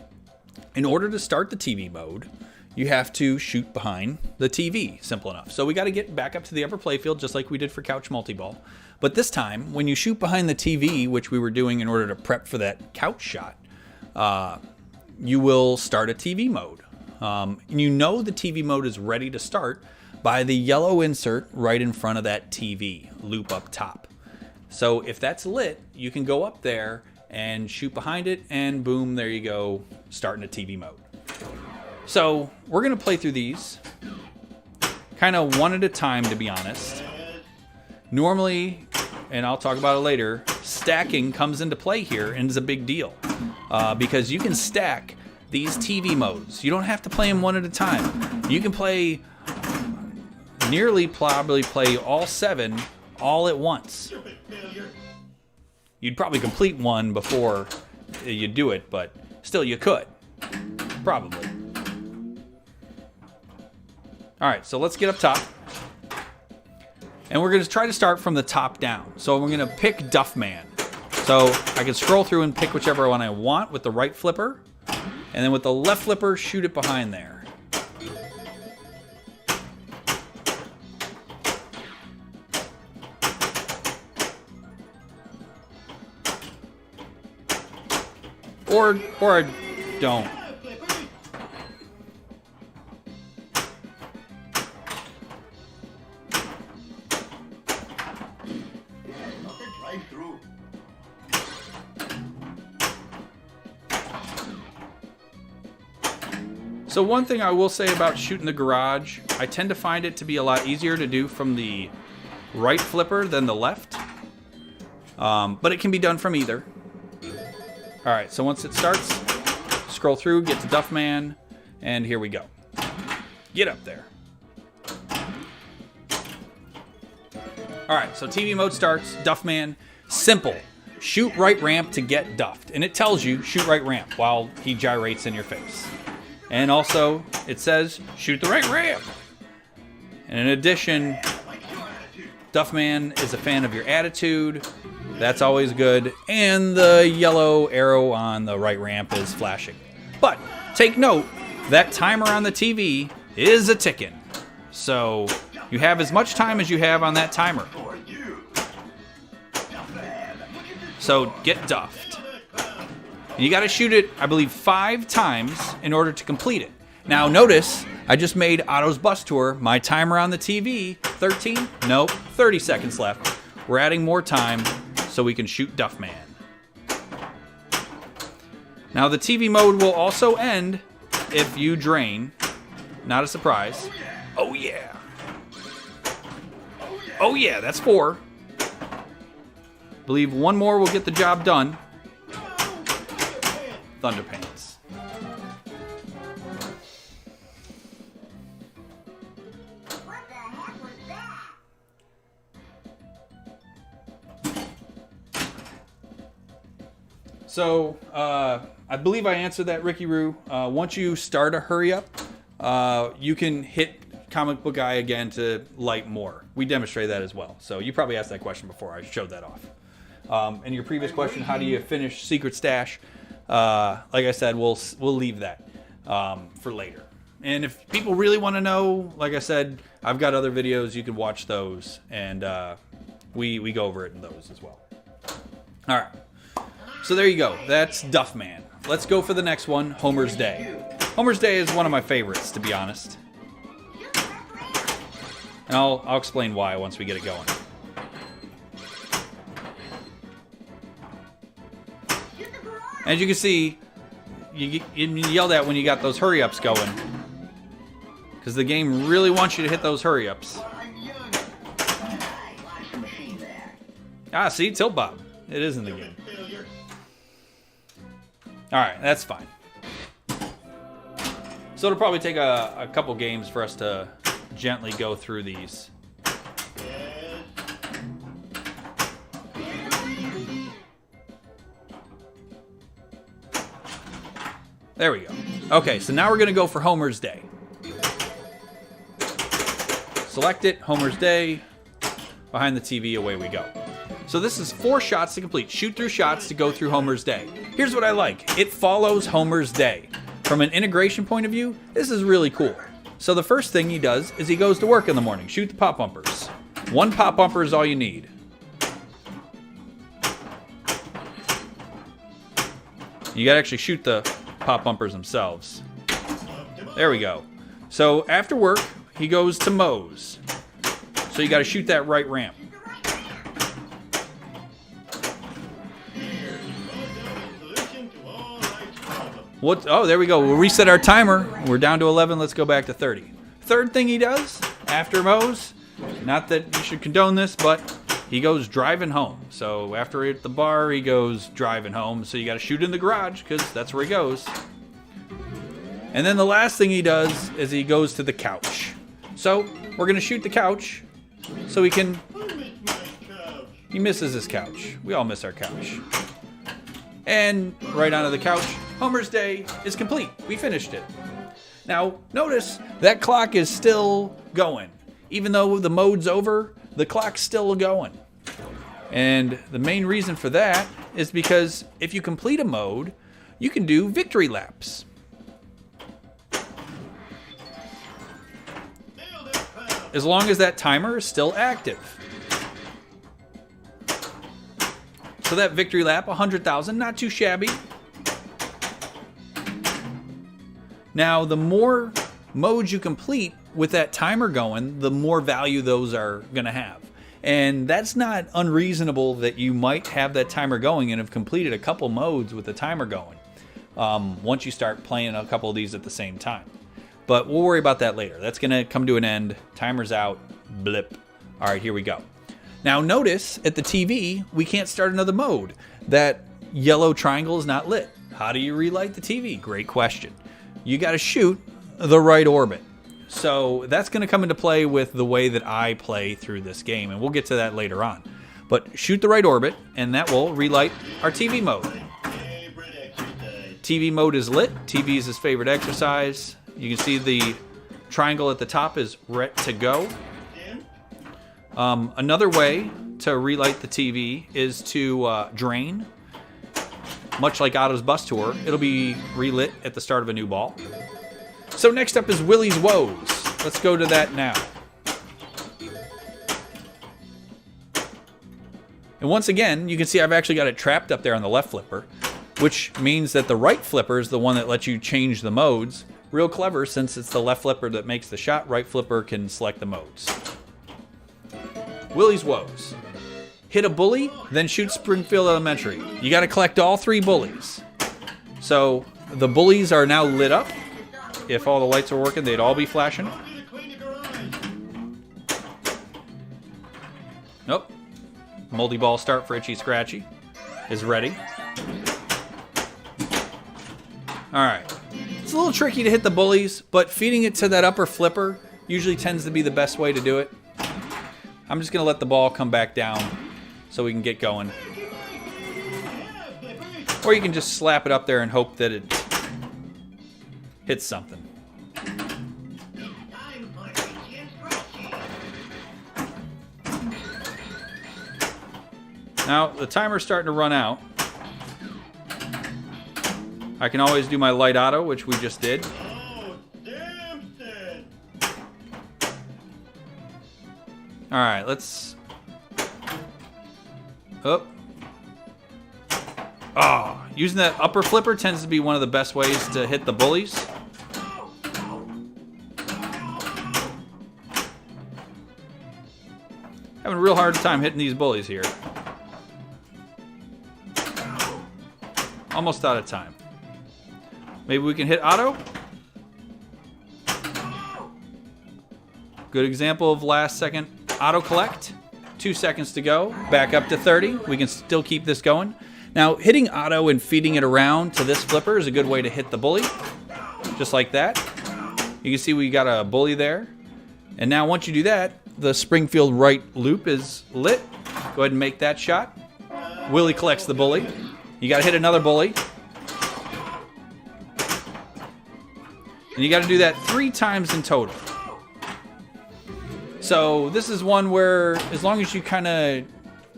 [SPEAKER 1] in order to start the TV mode, you have to shoot behind the TV. Simple enough. So we got to get back up to the upper playfield just like we did for Couch Multi-Ball. But this time, when you shoot behind the TV, which we were doing in order to prep for that couch shot, you will start a TV mode. You know the TV mode is ready to start by the yellow insert right in front of that TV loop up top. So if that's lit, you can go up there and shoot behind it, and boom, there you go, starting a TV mode. So we're going to play through these kind of one at a time, to be honest. Normally, and I'll talk about it later, stacking comes into play here and is a big deal because you can stack these TV modes. You don't have to play them one at a time. You can play probably play all 7 all at once. You'd probably complete one before you do it, but Still, you could. Probably. Alright, so let's get up top. And we're going to try to start from the top down. So we're going to pick Duffman. So I can scroll through and pick whichever one I want with the right flipper. And then with the left flipper, shoot it behind there. Or I don't. So one thing I will say about shooting the garage, I tend to find it to be a lot easier to do from the right flipper than the left. But it can be done from either. Alright, so once it starts, scroll through, get to Duffman, and here we go. Get up there. Alright, so TV mode starts, Duffman, simple. Shoot right ramp to get duffed. And it tells you, shoot right ramp while he gyrates in your face. And also, it says, shoot the right ramp. And in addition, Duffman is a fan of your attitude. That's always good. And the yellow arrow on the right ramp is flashing. But take note, that timer on the TV is a ticking. So you have as much time as you have on that timer. So get duffed. And you got to shoot it, I believe, 5 times in order to complete it. Now notice, I just made Otto's Bus Tour. My timer on the TV, 13? Nope, 30 seconds left. We're adding more time so we can shoot Duffman. Now the TV mode will also end if you drain. Not a surprise. Oh yeah. Oh yeah, that's 4. Believe one more will get the job done. Thunderpants.
[SPEAKER 3] What the heck was that?
[SPEAKER 1] So, I believe I answered that, Ricky Roo. Once you start a hurry up, you can hit Comic Book Guy again to light more. We demonstrated that as well. So you probably asked that question before. I showed that off. And your previous question, how do you finish Secret Stash? Like I said, we'll leave that for later. And if people really want to know, like I said, I've got other videos. You can watch those, and we go over it in those as well. All right. So there you go. That's Duffman. Let's go for the next one, Homer's Day. Homer's Day is one of my favorites, to be honest. And I'll explain why once we get it going. As you can see, you yelled at when you got those hurry-ups going. Because the game really wants you to hit those hurry-ups. Ah, see? Tilt Bob. It is in the game. Alright, that's fine. So it'll probably take a couple games for us to gently go through these. There we go. Okay, so now we're going to go for Homer's Day. Select it, Homer's Day. Behind the TV, away we go. So this is 4 shots to complete. Shoot through shots to go through Homer's Day. Here's what I like. It follows Homer's Day. From an integration point of view, this is really cool. So the first thing he does is he goes to work in the morning. Shoot the pop bumpers. 1 pop bumper is all you need. You gotta actually shoot the pop bumpers themselves. There we go. So after work, he goes to Moe's. So you gotta shoot that right ramp. What? Oh, there we go. We'll reset our timer. We're down to 11. Let's go back to 30. Third thing he does after Moe's, not that you should condone this, but he goes driving home. So after at the bar, he goes driving home. So you got to shoot in the garage because that's where he goes. And then the last thing he does is he goes to the couch. So we're going to shoot the couch so he can... He misses his couch. We all miss our couch. And right onto the couch, Homer's Day is complete. We finished it. Now, notice that clock is still going. Even though the mode's over, the clock's still going. And the main reason for that is because if you complete a mode, you can do victory laps. As long as that timer is still active. So that victory lap, 100,000, not too shabby. Now, the more modes you complete with that timer going, the more value those are going to have. And that's not unreasonable that you might have that timer going and have completed a couple modes with the timer going once you start playing a couple of these at the same time. But we'll worry about that later. That's going to come to an end. Timer's out. Blip. All right, here we go. Now notice at the TV, we can't start another mode. That yellow triangle is not lit. How do you relight the TV? Great question. You got to shoot the right orbit. So that's going to come into play with the way that I play through this game, and we'll get to that later on. But shoot the right orbit, and that will relight our TV mode. TV mode is lit. TV is his favorite exercise. You can see the triangle at the top is ret to go. Another way to relight the TV is to drain. Much like Otto's Bus Tour, it'll be relit at the start of a new ball. So next up is Willie's Woes. Let's go to that now. And once again, you can see I've actually got it trapped up there on the left flipper, which means that the right flipper is the one that lets you change the modes. Real clever, since it's the left flipper that makes the shot, right flipper can select the modes. Willie's Woes. Hit a bully, then shoot Springfield Elementary. You got to collect all 3 bullies. So the bullies are now lit up. If all the lights were working, they'd all be flashing. Nope. Multi-ball start for Itchy Scratchy is ready. Alright. It's a little tricky to hit the bullies, but feeding it to that upper flipper usually tends to be the best way to do it. I'm just going to let the ball come back down so we can get going. Or you can just slap it up there and hope that it hits something. Now, the timer's starting to run out. I can always do my light auto, which we just did. Alright, let's... Oh. Oh, using that upper flipper tends to be one of the best ways to hit the bullies. Having a real hard time hitting these bullies here. Almost out of time. Maybe we can hit auto. Good example of last second auto collect. 2 seconds to go. Back up to 30. We can still keep this going. Now, hitting auto and feeding it around to this flipper is a good way to hit the bully. Just like that. You can see we got a bully there. And now once you do that, the Springfield right loop is lit. Go ahead and make that shot. Willie collects the bully. You got to hit another bully. And you got to do that 3 times in total. So this is one where as long as you kind of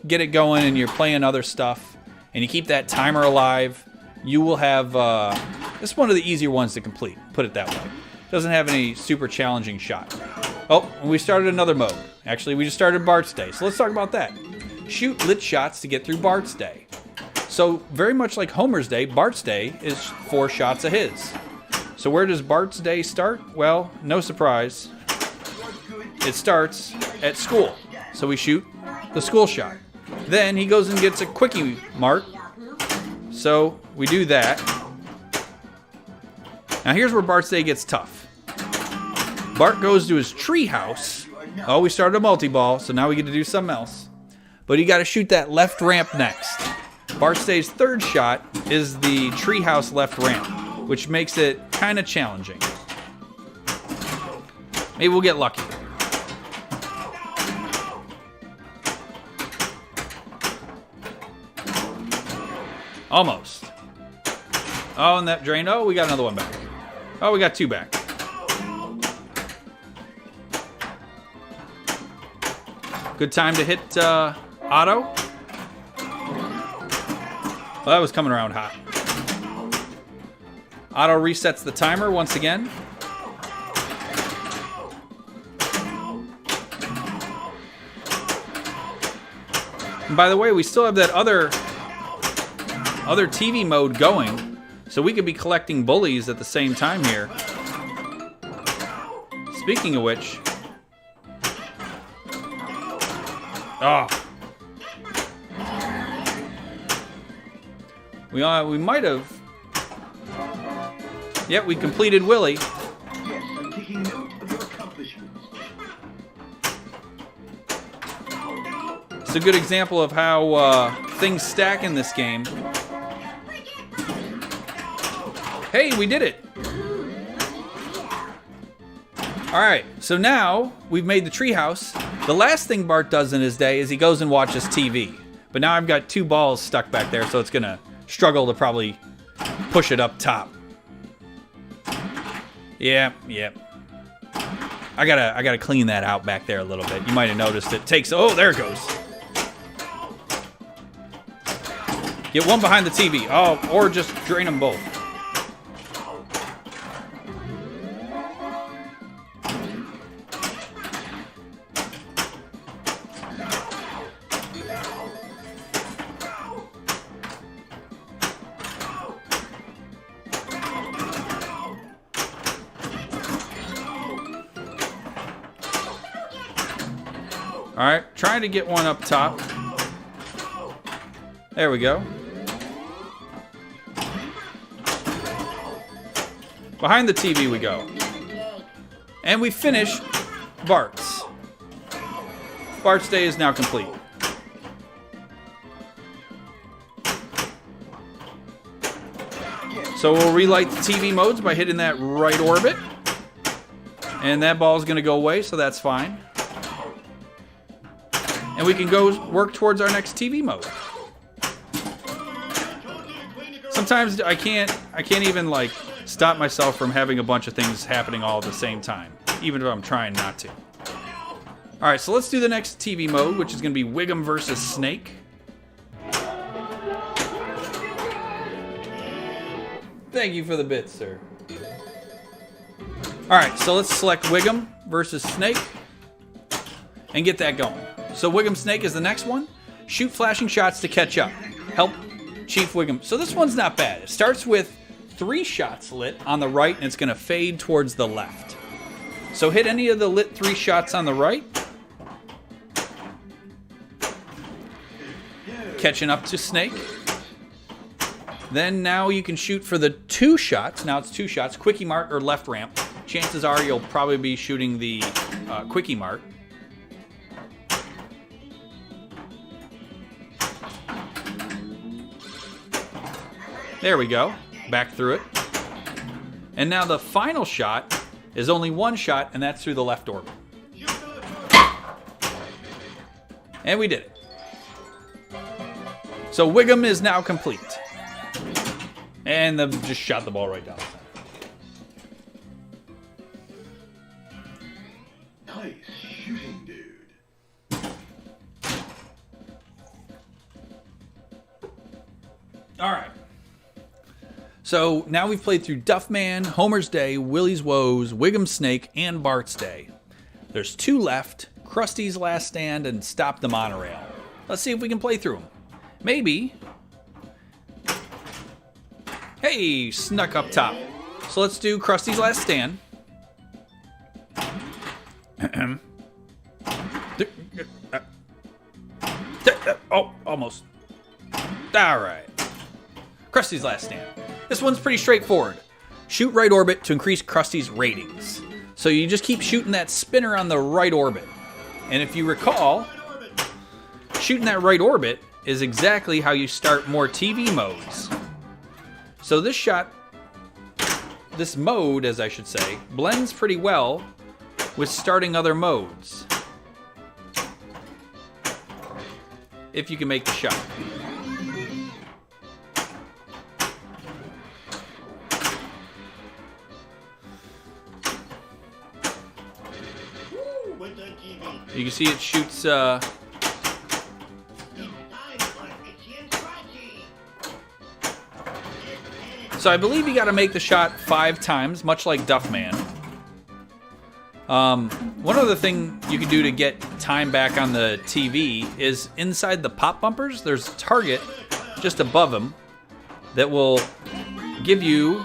[SPEAKER 1] get it going and you're playing other stuff and you keep that timer alive, you will have... this is one of the easier ones to complete, put it that way. Doesn't have any super challenging shot. Oh, and we started another mode. Actually, we just started Bart's Day, so let's talk about that. Shoot lit shots to get through Bart's Day. So very much like Homer's Day, Bart's Day is 4 shots of his. So where does Bart's Day start? Well, no surprise. It starts at school. So we shoot the school shot. Then he goes and gets a Kwik-E-Mart. So we do that. Now here's where Bart's Day gets tough. Bart goes to his tree house. Oh, we started a multi-ball, so now we get to do something else. But you got to shoot that left ramp next. Bart's Day's 3rd shot is the treehouse left ramp, which makes it kind of challenging. Maybe we'll get lucky. Almost. Oh, and that drained. Oh, we got another one back. Oh, we got 2 back. Good time to hit auto. Well, that was coming around hot. Auto resets the timer once again. And by the way, we still have that other TV mode going, so we could be collecting bullies at the same time here. Speaking of which, oh, we might have. Yep, we completed Willie.
[SPEAKER 4] Yes, I'm taking note of your accomplishments.
[SPEAKER 1] It's a good example of how things stack in this game. Hey, we did it! Alright, so now we've made the treehouse. The last thing Bart does in his day is he goes and watches TV. But now I've got 2 balls stuck back there, so it's gonna struggle to probably push it up top. Yep. I gotta clean that out back there a little bit. You might have noticed it takes. Oh, there it goes. Get one behind the TV. Oh, or just drain them both. All right, trying to get one up top. There we go. Behind the TV we go. And we finish Bart's. Bart's day is now complete. So we'll relight the TV modes by hitting that right orbit. And that ball is going to go away, so that's fine. And we can go work towards our next TV mode. Sometimes I can't even like stop myself from having a bunch of things happening all at the same time, even if I'm trying not to. All right, so let's do the next TV mode, which is going to be Wiggum versus Snake. Thank you for the bit, sir. All right, so let's select Wiggum versus Snake and get that going. So Wiggum Snake is the next one. Shoot flashing shots to catch up. Help Chief Wiggum. So this one's not bad. It starts with 3 shots lit on the right, and it's going to fade towards the left. So hit any of the lit 3 shots on the right. Catching up to Snake. Then now you can shoot for the 2 shots. Now it's 2 shots, Kwik-E-Mart or left ramp. Chances are you'll probably be shooting the Kwik-E-Mart. There we go. Back through it. And now the final shot is only 1 shot, and that's through the left orbit. And we did it. So Wiggum is now complete. And just shot the ball right down the center.
[SPEAKER 4] Nice shooting, dude.
[SPEAKER 1] All right. So now we've played through Duffman, Homer's Day, Willie's Woes, Wiggum Snake, and Bart's Day. There's 2 left, Krusty's Last Stand, and Stop the Monorail. Let's see if we can play through them. Maybe. Hey, snuck up top. So let's do Krusty's Last Stand. Oh, almost. All right. Krusty's Last Stand. This one's pretty straightforward. Shoot right orbit to increase Krusty's ratings. So you just keep shooting that spinner on the right orbit. And if you recall, shooting that right orbit is exactly how you start more TV modes. So this shot, this mode, as I should say, blends pretty well with starting other modes. If you can make the shot. You can see it shoots.
[SPEAKER 4] I'm Itchy and Scratchy.
[SPEAKER 1] So I believe you got to make the shot 5 times, much like Duffman. One other thing you can do to get time back on the TV is inside the pop bumpers, there's a target just above them that will give you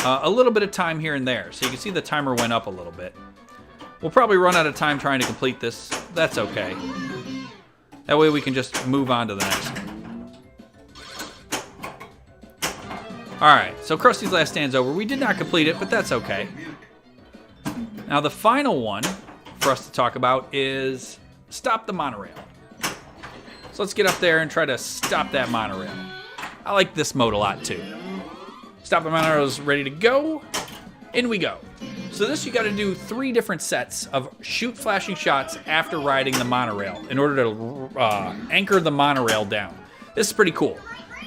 [SPEAKER 1] a little bit of time here and there. So you can see the timer went up a little bit. We'll probably run out of time trying to complete this. That's okay. That way we can just move on to the next one. Alright, so Krusty's Last Stand's over. We did not complete it, but that's okay. Now the final one for us to talk about is Stop the Monorail. So let's get up there and try to stop that monorail. I like this mode a lot too. Stop the Monorail is ready to go. In we go. So this you got to do 3 different sets of shoot flashing shots after riding the monorail in order to anchor the monorail down. This is pretty cool.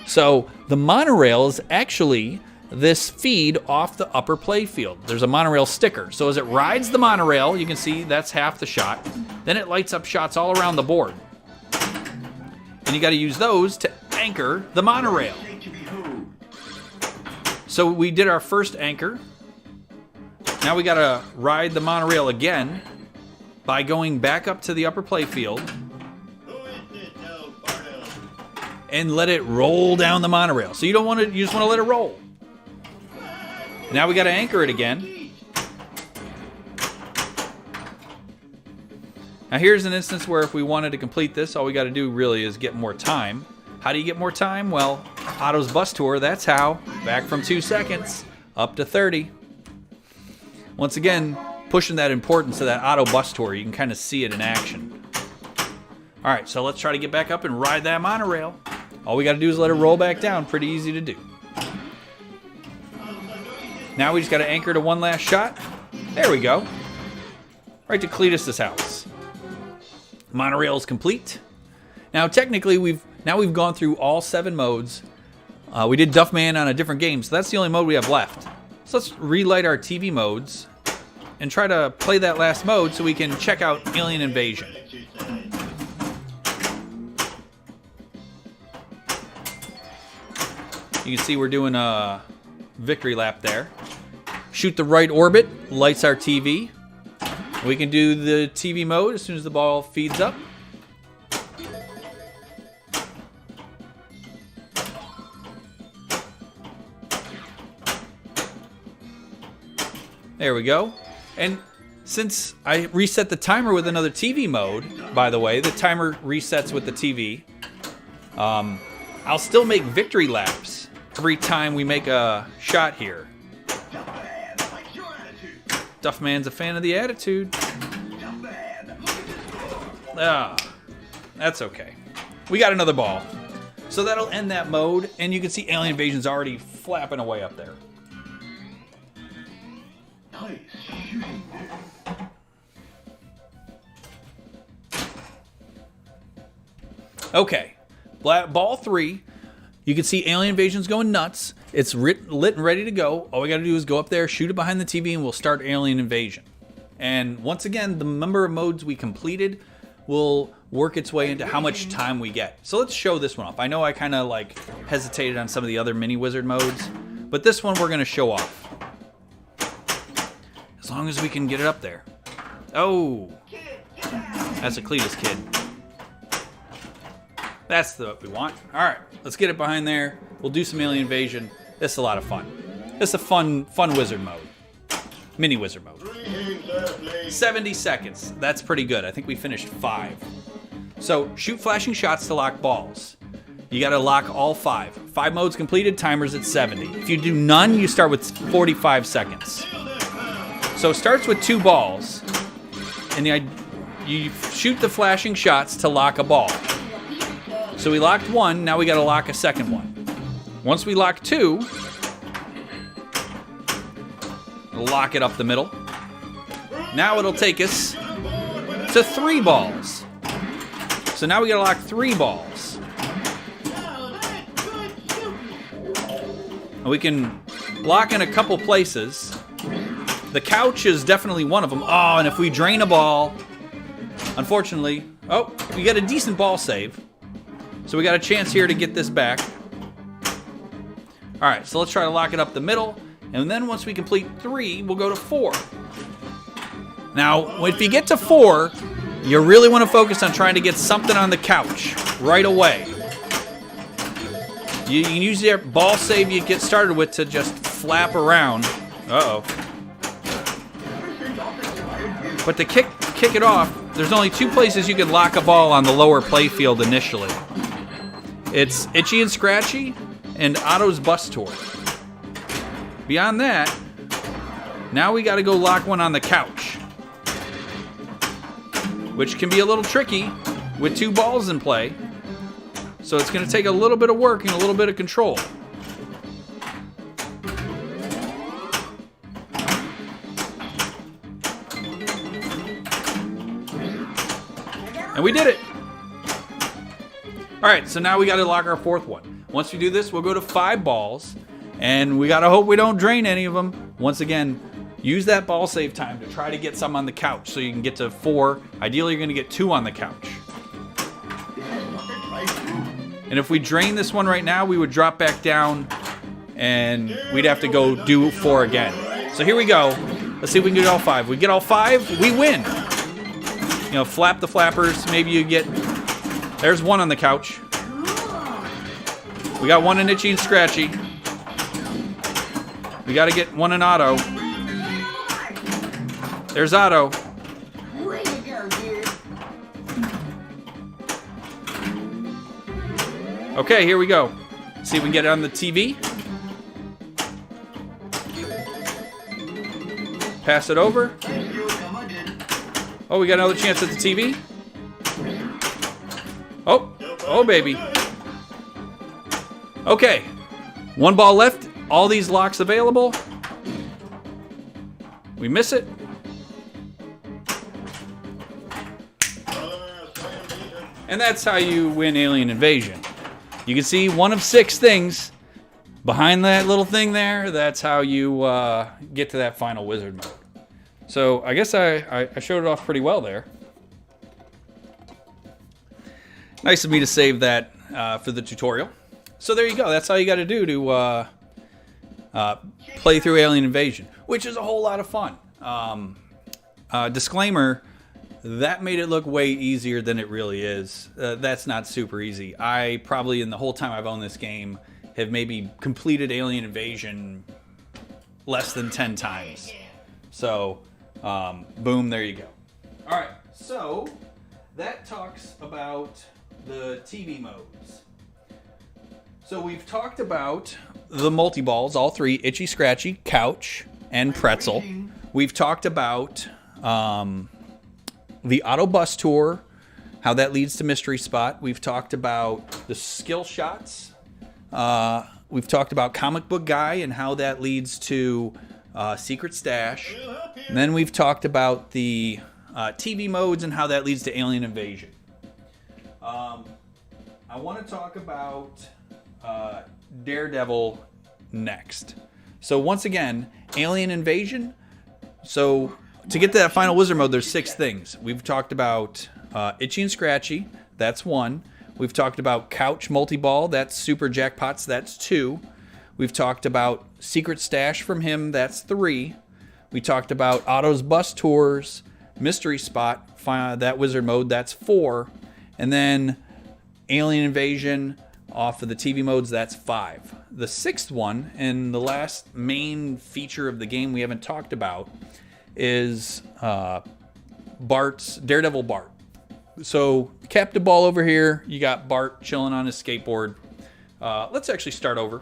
[SPEAKER 1] So the monorail is actually this feed off the upper play field. There's a monorail sticker. So as it rides the monorail, you can see that's half the shot. Then it lights up shots all around the board. And you got to use those to anchor the monorail. So we did our first anchor. Now we got to ride the monorail again by going back up to the upper play field and let it roll down the monorail. So you don't want to, you just want to let it roll. Now we got to anchor it again. Now here's an instance where if we wanted to complete this, all we got to do really is get more time. How do you get more time? Well, Otto's Bus Tour, that's how. Back from 2 seconds up to 30. Once again, pushing that importance of that Otto Bus Tour. You can kind of see it in action. All right, so let's try to get back up and ride that monorail. All we got to do is let it roll back down. Pretty easy to do. Now we just got to anchor to one last shot. There we go. Right to Cletus's house. Monorail is complete. Now technically we've gone through all 7 modes. We did Duffman on a different game, so that's the only mode we have left. So let's relight our TV modes and try to play that last mode so we can check out Alien Invasion. You can see we're doing a victory lap there. Shoot the right orbit, lights our TV. We can do the TV mode as soon as the ball feeds up. There we go. And since I reset the timer with another TV mode, by the way, the timer resets with the TV, I'll still make victory laps every time we make a shot here. Duffman's a fan of the attitude. Ah, that's okay. We got another ball. So that'll end that mode, and you can see Alien Invasion's already flapping away up there.
[SPEAKER 4] Nice shooting, dude.
[SPEAKER 1] Okay, ball 3. You can see Alien Invasion's going nuts. It's lit and ready to go. All we got to do is go up there, shoot it behind the TV, and we'll start Alien Invasion. And once again, the number of modes we completed will work its way into how much time we get. So let's show this one off. I know I kind of like hesitated on some of the other mini wizard modes, but this one we're going to show off. As long as we can get it up there. Oh, that's a Cletus kid. That's what we want. All right, let's get it behind there. We'll do some Alien Invasion. This is a lot of fun. This is a fun wizard mode. Mini wizard mode. 70 seconds. That's pretty good. I think we finished 5. So shoot flashing shots to lock balls. You got to lock all 5. 5 modes completed, timer's at 70. If you do none, you start with 45 seconds. So it starts with 2 balls, and you shoot the flashing shots to lock a ball. So we locked 1, now we got to lock a second one. Once we lock 2, lock it up the middle. Now it'll take us to 3 balls. So now we got to lock 3 balls. And we can lock in a couple places. The couch is definitely one of them. Oh, and if we drain a ball, Unfortunately, oh, we got a decent ball save. So we got a chance here to get this back. All right, so let's try to lock it up the middle. And then once we complete 3, we'll go to 4. Now, if you get to 4, you really want to focus on trying to get something on the couch right away. You can use your ball save you get started with to just flap around. Uh-oh. But to kick it off, there's only 2 places you can lock a ball on the lower playfield initially. It's Itchy and Scratchy and Otto's Bus Tour. Beyond that, now we got to go lock one on the couch, which can be a little tricky with 2 balls in play. So it's going to take a little bit of work and a little bit of control. And we did it. All right, so now we got to lock our 4th one. Once we do this, we'll go to 5 balls, and we got to hope we don't drain any of them. Once again, use that ball save time to try to get some on the couch so you can get to 4. Ideally, you're going to get 2 on the couch. And if we drain this one right now, we would drop back down, and we'd have to go do 4 again. So here we go. Let's see if we can get all 5. We get all 5, we win. You know, flap the flappers. Maybe you get... There's 1 on the couch. We got 1 in Itchy and Scratchy. We got to get 1 in Otto. There's Otto.
[SPEAKER 3] Way to go, dude.
[SPEAKER 1] Okay, here we go. See if we can get it on the TV. Pass it over. Oh, we got another chance at the TV. Oh, baby. Okay, 1 ball left. All these locks available. We miss it. And that's how you win Alien Invasion. You can see 1 of 6 things behind that little thing there. That's how you get to that final wizard mode. So I guess I showed it off pretty well there. Nice of me to save that for the tutorial. So there you go. That's all you got to do to play through Alien Invasion, which is a whole lot of fun. Disclaimer, that made it look way easier than it really is. That's not super easy. I probably, in the whole time I've owned this game, have maybe completed Alien Invasion less than 10 times. So, boom, there you go. All right, so that talks about the TV modes. So we've talked about the multi-balls, all 3, Itchy, Scratchy, Couch, and Pretzel. We've talked about the Auto Bus Tour, how that leads to Mystery Spot. We've talked about the skill shots. We've talked about Comic Book Guy and how that leads to Secret Stash. And then we've talked about the TV modes and how that leads to Alien Invasion. I want to talk about Daredevil next. So once again, Alien Invasion. So to get to that final wizard mode, there's 6 things. We've talked about Itchy and Scratchy. That's 1. We've talked about Couch Multi-Ball. That's Super Jackpots. That's 2. We've talked about Secret Stash from him. That's 3. We talked about Otto's Bus Tours, Mystery Spot, that wizard mode. That's 4. And then Alien Invasion off of the TV modes. That's 5. The 6th one, and the last main feature of the game we haven't talked about, is Daredevil Bart. So, captive ball over here. You got Bart chilling on his skateboard. Let's actually start over.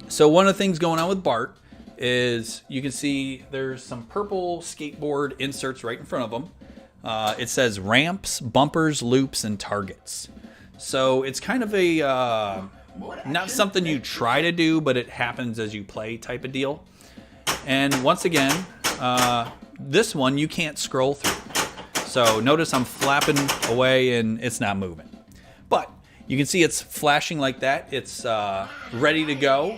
[SPEAKER 1] So one of the things going on with Bart is you can see there's some purple skateboard inserts right in front of him. It says ramps, bumpers, loops, and targets. So it's kind of a not something you try to do, but it happens as you play type of deal. And once again, this one you can't scroll through. So notice I'm flapping away and it's not moving. But you can see it's flashing like that. It's ready to go.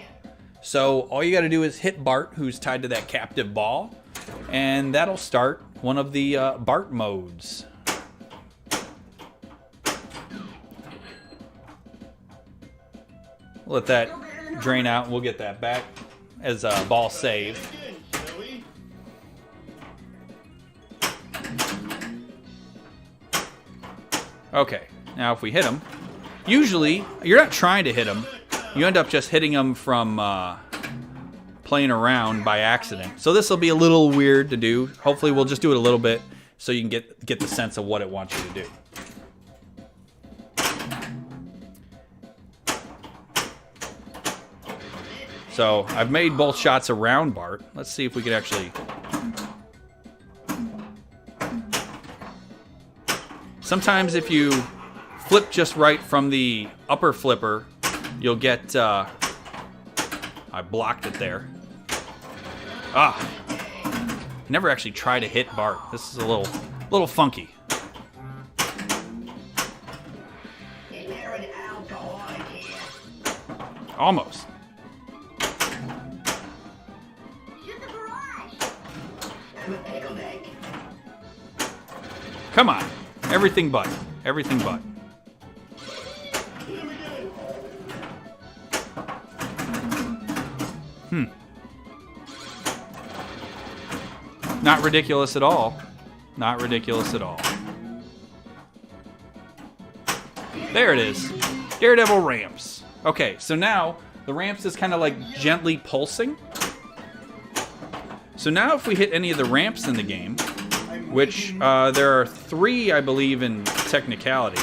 [SPEAKER 1] So all you got to do is hit Bart, who's tied to that captive ball. and that'll start one of the Bart modes. Let that drain out and we'll get that back as a ball save.
[SPEAKER 4] Again, silly.
[SPEAKER 1] Okay, now if we hit him, usually you're not trying to hit him. You end up just hitting him from playing around by accident. So this will be a little weird to do. Hopefully we'll just do it a little bit so you can get the sense of what it wants you to do. So I've made both shots around Bart. Let's see if we can actually... Sometimes if you flip just right from the upper flipper, you'll get... I blocked it there. Ah! Never actually try to hit Bart. This is a little funky.
[SPEAKER 4] Is there an alcoholic here?
[SPEAKER 1] Almost.
[SPEAKER 3] Use the garage.
[SPEAKER 4] I'm a pickle egg.
[SPEAKER 1] Come on. Everything but. Everything but.
[SPEAKER 4] Here we go.
[SPEAKER 1] Not ridiculous at all. Not ridiculous at all. There it is. Daredevil Ramps. Okay, so now the ramps is kind of like gently pulsing. So now if we hit any of the ramps in the game, which there are 3, I believe, in technicality.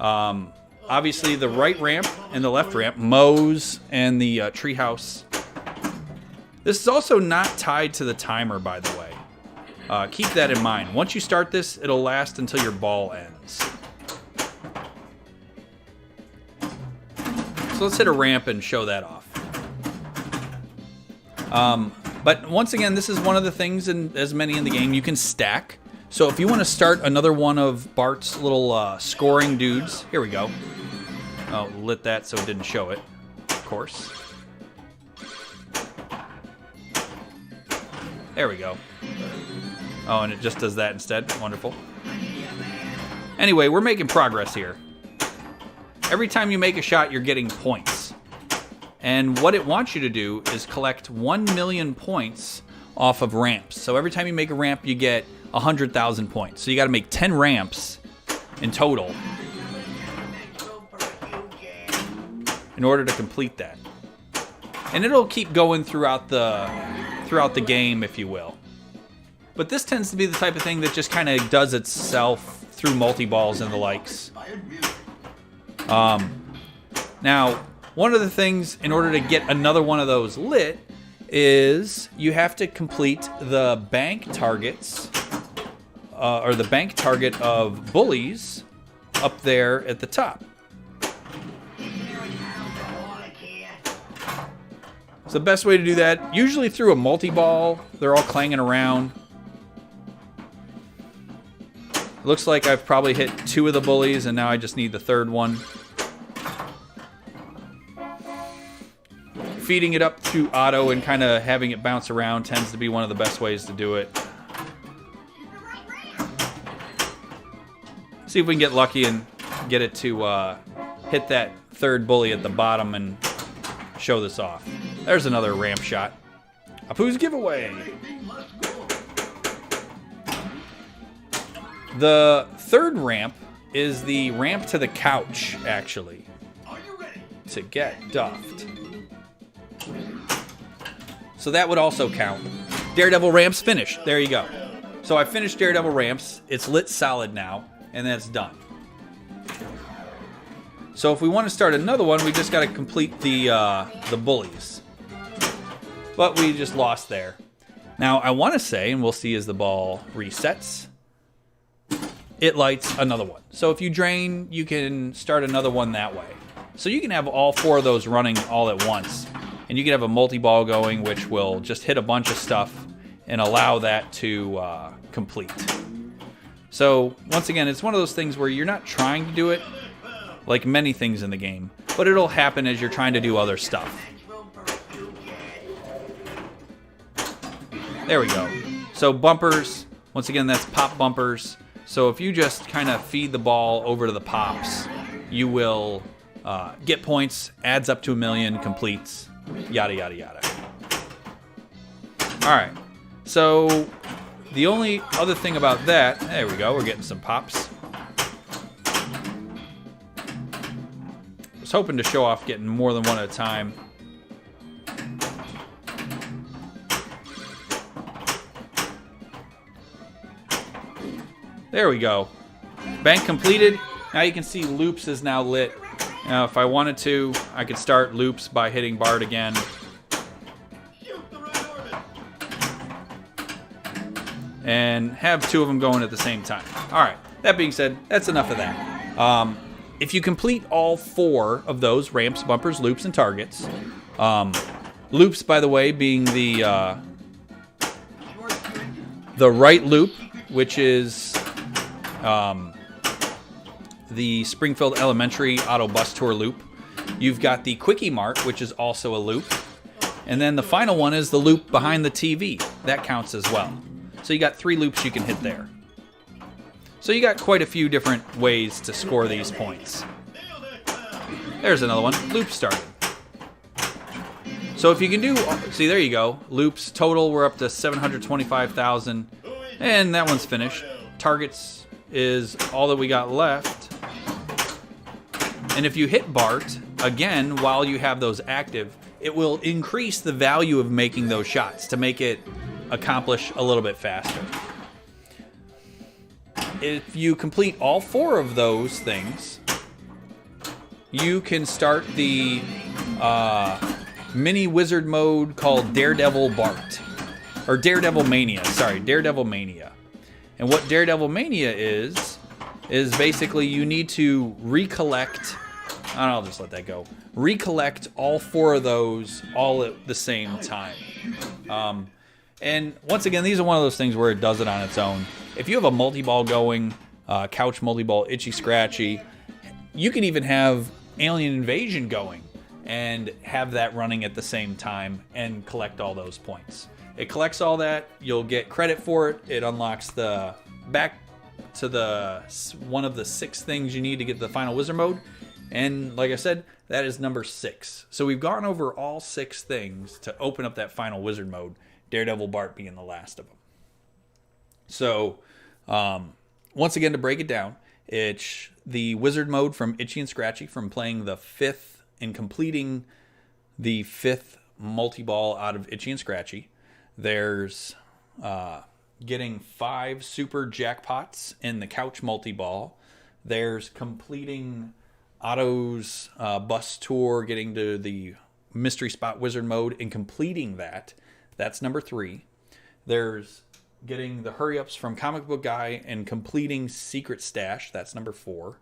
[SPEAKER 1] Obviously, the right ramp and the left ramp, Moe's and the treehouse. This is also not tied to the timer, by the way. Keep that in mind. Once you start this, it'll last until your ball ends. So let's hit a ramp and show that off. But once again, this is one of the things, as many in the game, you can stack. So if you want to start another one of Bart's little scoring dudes, here we go. Oh, lit that so it didn't show it, of course. There we go. Oh, and it just does that instead. Wonderful. Anyway, we're making progress here. Every time you make a shot, you're getting points. And what it wants you to do is collect 1 million points off of ramps. So every time you make a ramp, you get 100,000 points. So you got to make 10 ramps in total in order to complete that. And it'll keep going throughout the game, if you will. But this tends to be the type of thing that just kind of does itself through multi-balls and the likes. Now, one of the things in order to get another one of those lit is you have to complete the bank targets, or the bank target of bullies up there at the top. So the best way to do that, usually through a multi-ball. They're all clanging around. It looks like I've probably hit 2 of the bullies, and now I just need the 3rd one. Feeding it up to auto and kind of having it bounce around tends to be one of the best ways to do it. See if we can get lucky and get it to hit that 3rd bully at the bottom and show this off. There's another ramp shot. Apu's giveaway. The 3rd ramp is the ramp to the couch, actually, to get duffed. So that would also count. Daredevil Ramps finished. There you go. So I finished Daredevil Ramps. It's lit solid now, and that's done. So if we want to start another one, we just got to complete the bullies. But we just lost there. Now I want to say, and we'll see as the ball resets, it lights another one. So if you drain, you can start another one that way. So you can have all 4 of those running all at once. And you can have a multi-ball going, which will just hit a bunch of stuff and allow that to complete. So once again, it's one of those things where you're not trying to do it like many things in the game, but it'll happen as you're trying to do other stuff. There we go. So bumpers, once again, that's pop bumpers. So if you just kind of feed the ball over to the pops, you will get points, adds up to 1,000,000, completes, yada, yada, yada. All right. So the only other thing about that, there we go, we're getting some pops. I was hoping to show off getting more than one at a time. There we go. Bank completed. Now you can see loops is now lit. Now if I wanted to, I could start loops by hitting Bart again. And have two of them going at the same time. All right, that being said, that's enough of that. If you complete all 4 of those, ramps, bumpers, loops, and targets, loops, by the way, being the right loop, which is the Springfield Elementary Auto Bus Tour loop. You've got the Kwik-E-Mart, which is also a loop. And then the final one is the loop behind the TV. That counts as well. So you got 3 loops you can hit there. So you got quite a few different ways to score these points. There's another one. Loop started. So if you can do, see, there you go. Loops total, we're up to 725,000. And that one's finished. Targets is all that we got left. And if you hit Bart, again, while you have those active, it will increase the value of making those shots to make it accomplish a little bit faster. If you complete all 4 of those things, you can start the mini wizard mode called Daredevil Bart. Or Daredevil Mania, sorry, Daredevil Mania. And what Daredevil Mania is basically you need to recollect, I'll just let that go. Recollect all 4 of those all at the same time. And once again, these are one of those things where it does it on its own. If you have a multi-ball going, couch multi-ball, itchy scratchy, you can even have Alien Invasion going and have that running at the same time and collect all those points. It collects all that. You'll get credit for it. It unlocks the back to the one of the 6 things you need to get the final wizard mode. And like I said, that is number 6. So we've gone over all 6 things to open up that final wizard mode, Daredevil Bart being the last of them. So once again, to break it down, it's the wizard mode from Itchy and Scratchy from playing the 5th and completing the 5th multi-ball out of Itchy and Scratchy. There's getting 5 super jackpots in the couch multi-ball. There's completing Otto's bus tour, getting to the mystery spot wizard mode and completing that. That's number 3. There's getting the hurry-ups from Comic Book Guy and completing Secret Stash. That's number 4.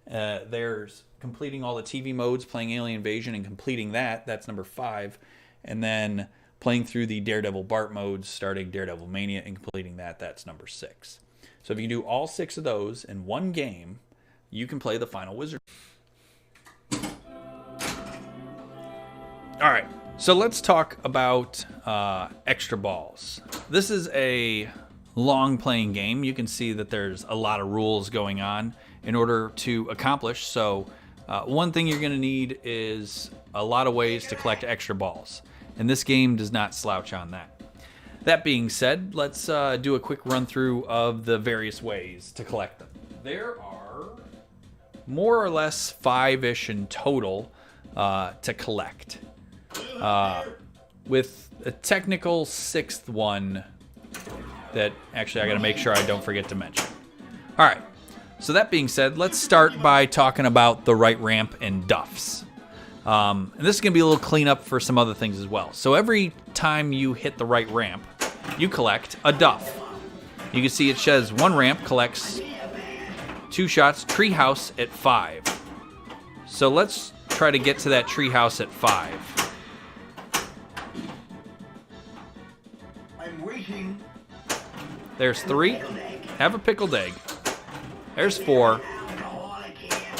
[SPEAKER 1] There's completing all the TV modes, playing Alien Invasion and completing that. That's number 5. And then playing through the Daredevil Bart modes, starting Daredevil Mania and completing that. That's number 6. So if you do all 6 of those in one game, you can play the final wizard. All right. So let's talk about extra balls. This is a long playing game. You can see that there's a lot of rules going on in order to accomplish. So one thing you're going to need is a lot of ways to collect extra balls. And this game does not slouch on that. That being said, let's do a quick run through of the various ways to collect them. There are more or less 5-ish in total to collect. With a technical 6th one that actually I got to make sure I don't forget to mention. All right. So that being said, let's start by talking about the right ramp and Duffs. And this is going to be a little cleanup for some other things as well. So every time you hit the right ramp, you collect a Duff. You can see it says 1 ramp collects 2 shots, treehouse at 5. So let's try to get to that treehouse at 5.
[SPEAKER 4] I'm waiting.
[SPEAKER 1] There's 3. Have a pickled egg. There's 4.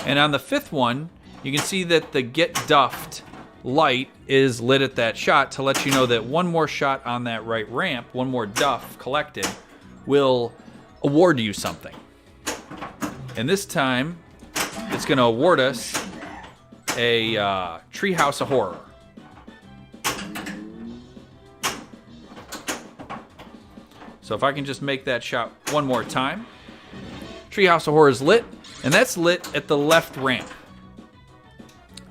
[SPEAKER 1] And on the 5th one, you can see that the Get Duffed light is lit at that shot to let you know that one more shot on that right ramp, one more Duff collected, will award you something. And this time, it's going to award us a Treehouse of Horror. So if I can just make that shot one more time. Treehouse of Horror is lit, and that's lit at the left ramp.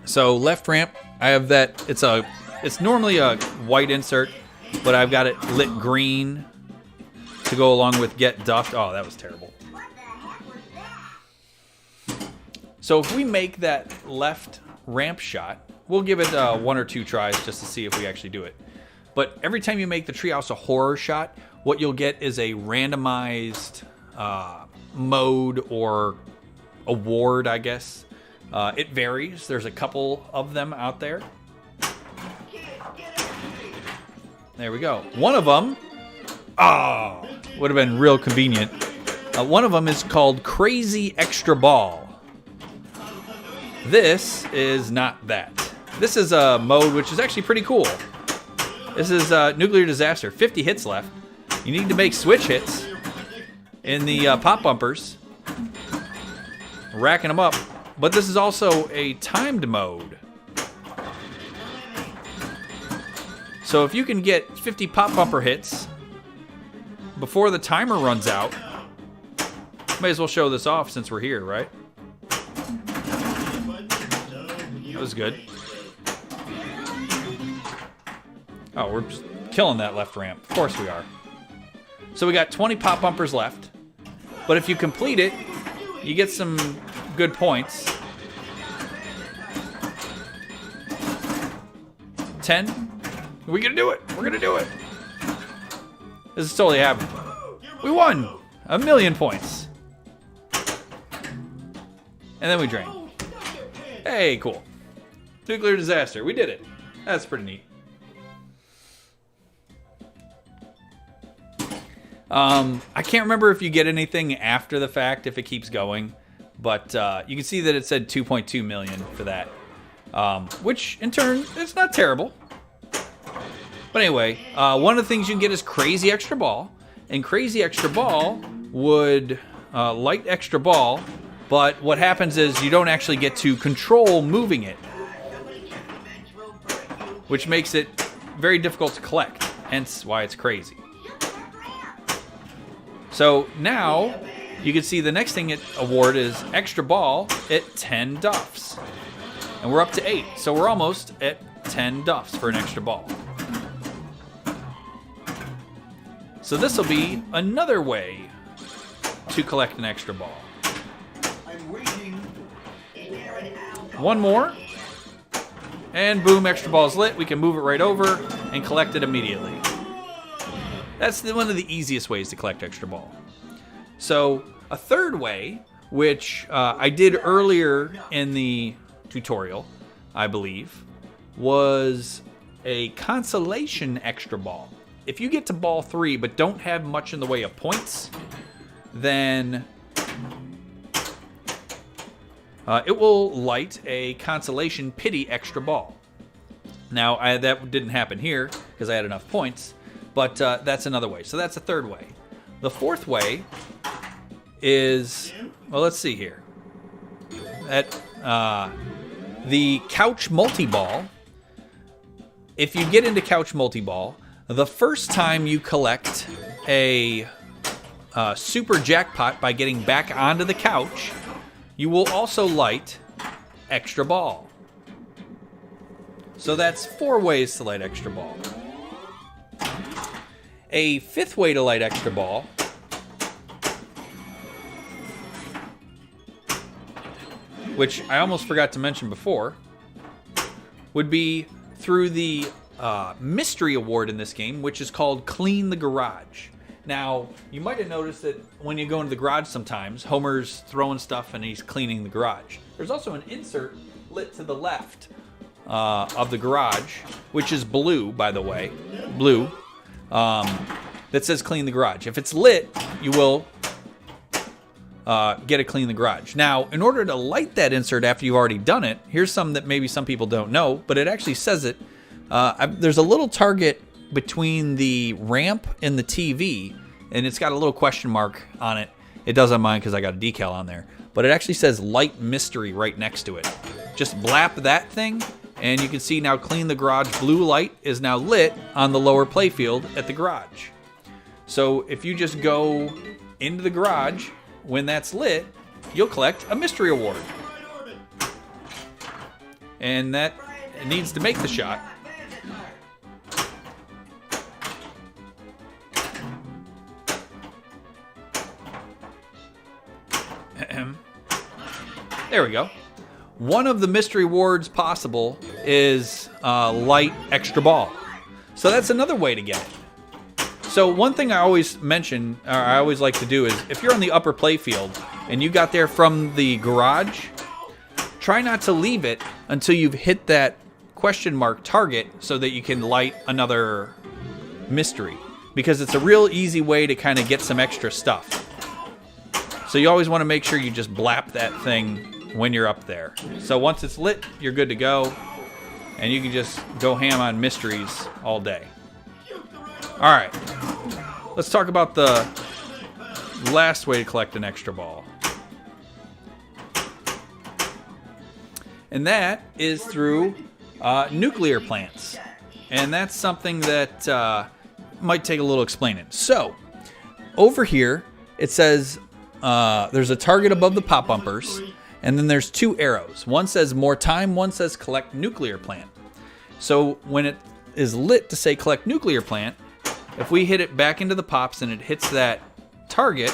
[SPEAKER 1] So left ramp, I have that. It's normally a white insert, but I've got it lit green to go along with Get Duffed. Oh, that was terrible.
[SPEAKER 3] What the heck was that?
[SPEAKER 1] So if we make that left ramp shot, we'll give it 1 or 2 tries just to see if we actually do it. But every time you make the Treehouse of Horror shot, what you'll get is a randomized mode or award, I guess. It varies. There's a couple of them out there. There we go. One of them, would have been real convenient. One of them is called Crazy Extra Ball. This is not that. This is a mode which is actually pretty cool. This is Nuclear Disaster. 50 hits left. You need to make switch hits in the pop bumpers. Racking them up. But this is also a timed mode. So if you can get 50 pop bumper hits before the timer runs out, may as well show this off since we're here, right? That was good. Oh, we're just killing that left ramp. Of course we are. So we got 20 pop bumpers left. But if you complete it, you get some good points. 10. We're gonna do it. We're gonna do it. This is totally happening. We won 1,000,000 points. And then we drain. Hey, cool. Nuclear Disaster. We did it. That's pretty neat. I can't remember if you get anything after the fact if it keeps going, but you can see that it said 2.2 million for that, which in turn it's not terrible. But anyway, one of the things you can get is Crazy Extra Ball, and Crazy Extra Ball would light Extra Ball, but what happens is you don't actually get to control moving it, which makes it very difficult to collect, hence why it's crazy. So now you can see the next thing it award is Extra Ball at 10 Duffs. And we're up to 8, so we're almost at 10 Duffs for an Extra Ball. So this will be another way to collect an Extra Ball. One more. And boom, Extra Ball's lit. We can move it right over and collect it immediately. That's one of the easiest ways to collect Extra Ball. So a third way, which I did earlier in the tutorial, I believe, was a Consolation Extra Ball. If you get to ball 3 but don't have much in the way of points, then it will light a Consolation Pity Extra Ball. Now, that didn't happen here because I had enough points, but that's another way. So that's a third way. The fourth way is, well, let's see here. The Couch Multi-Ball. If you get into Couch Multi-Ball, the first time you collect a super jackpot by getting back onto the couch, you will also light Extra Ball. So that's 4 ways to light Extra Ball. A 5th way to light Extra Ball which I almost forgot to mention before, would be through the mystery award in this game, which is called Clean the Garage. Now, you might have noticed that when you go into the garage sometimes, Homer's throwing stuff and he's cleaning the garage. There's also an insert lit to the left of the garage, which is blue, by the way, blue, that says Clean the Garage. If it's lit, you will get to clean the garage. Now, in order to light that insert after you've already done it, here's some that maybe some people don't know, but it actually says it. There's a little target between the ramp and the TV, and it's got a little question mark on it. It does on mine because I got a decal on there. But it actually says light mystery right next to it. Just blap that thing, and you can see now clean the garage blue light is now lit on the lower playfield at the garage. So if you just go into the garage, when that's lit, you'll collect a mystery award. And that needs to make the shot. There we go. One of the mystery awards possible is light extra ball. So that's another way to get it. So one thing I always mention, or I always like to do is, if you're on the upper playfield and you got there from the garage, try not to leave it until you've hit that question mark target so that you can light another mystery. Because it's a real easy way to kind of get some extra stuff. So you always want to make sure you just blap that thing when you're up there. So once it's lit, you're good to go. And you can just go ham on mysteries all day. All right. Let's talk about the last way to collect an extra ball. And that is through nuclear plants. And that's something that might take a little explaining. So, over here, it says there's a target above the pop bumpers, and then there's two arrows. One says more time, one says collect nuclear plant. So when it is lit to say collect nuclear plant, if we hit it back into the pops and it hits that target,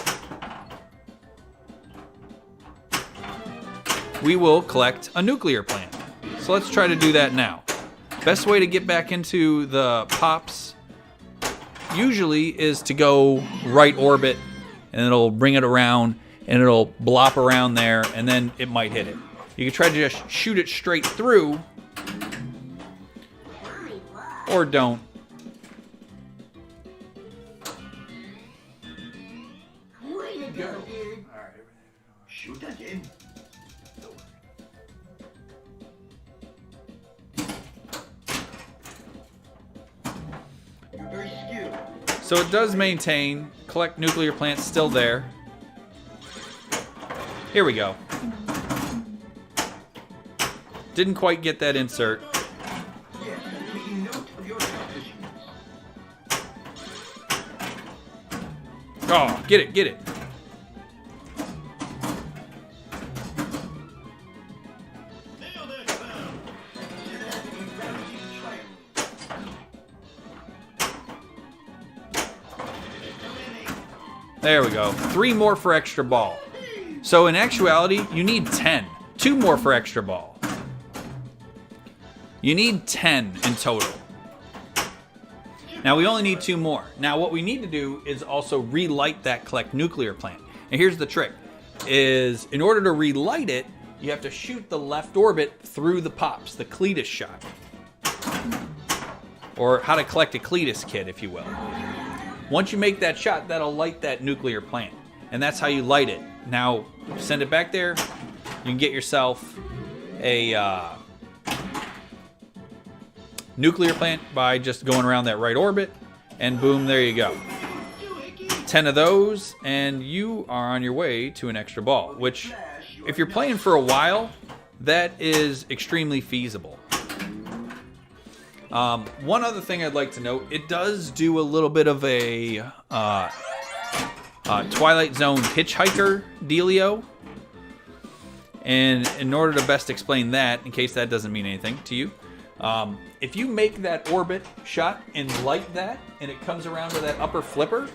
[SPEAKER 1] we will collect a nuclear plant. So let's try to do that now. Best way to get back into the pops usually is to go right orbit, and it'll bring it around and it'll blop around there, and then it might hit it. You can try to just shoot it straight through, or don't.
[SPEAKER 4] Way to go, dude. Shoot again. You're very skilled.
[SPEAKER 1] So it does maintain. Collect nuclear plants still there. Here we go. Didn't quite get that insert.
[SPEAKER 4] Yes, taking note of your accomplishment.
[SPEAKER 1] Oh, get it, get it. There we go. 3 more for extra ball. So in actuality, you need 10. 2 more for extra ball. You need 10 in total. Now we only need 2 more. Now what we need to do is also relight that collect nuclear plant. And here's the trick, is in order to relight it, you have to shoot the left orbit through the pops, the Cletus shot. Or how to collect a Cletus kit, if you will. Once you make that shot, that'll light that nuclear plant. And that's how you light it. Now, send it back there. You can get yourself a nuclear plant by just going around that right orbit. And boom, there you go. 10 of those, and you are on your way to an extra ball. Which, if you're playing for a while, that is extremely feasible. One other thing I'd like to note, it does do a little bit of a Twilight Zone hitchhiker dealio. And in order to best explain that, in case that doesn't mean anything to you, if you make that orbit shot and light that, and it comes around to that upper flipper,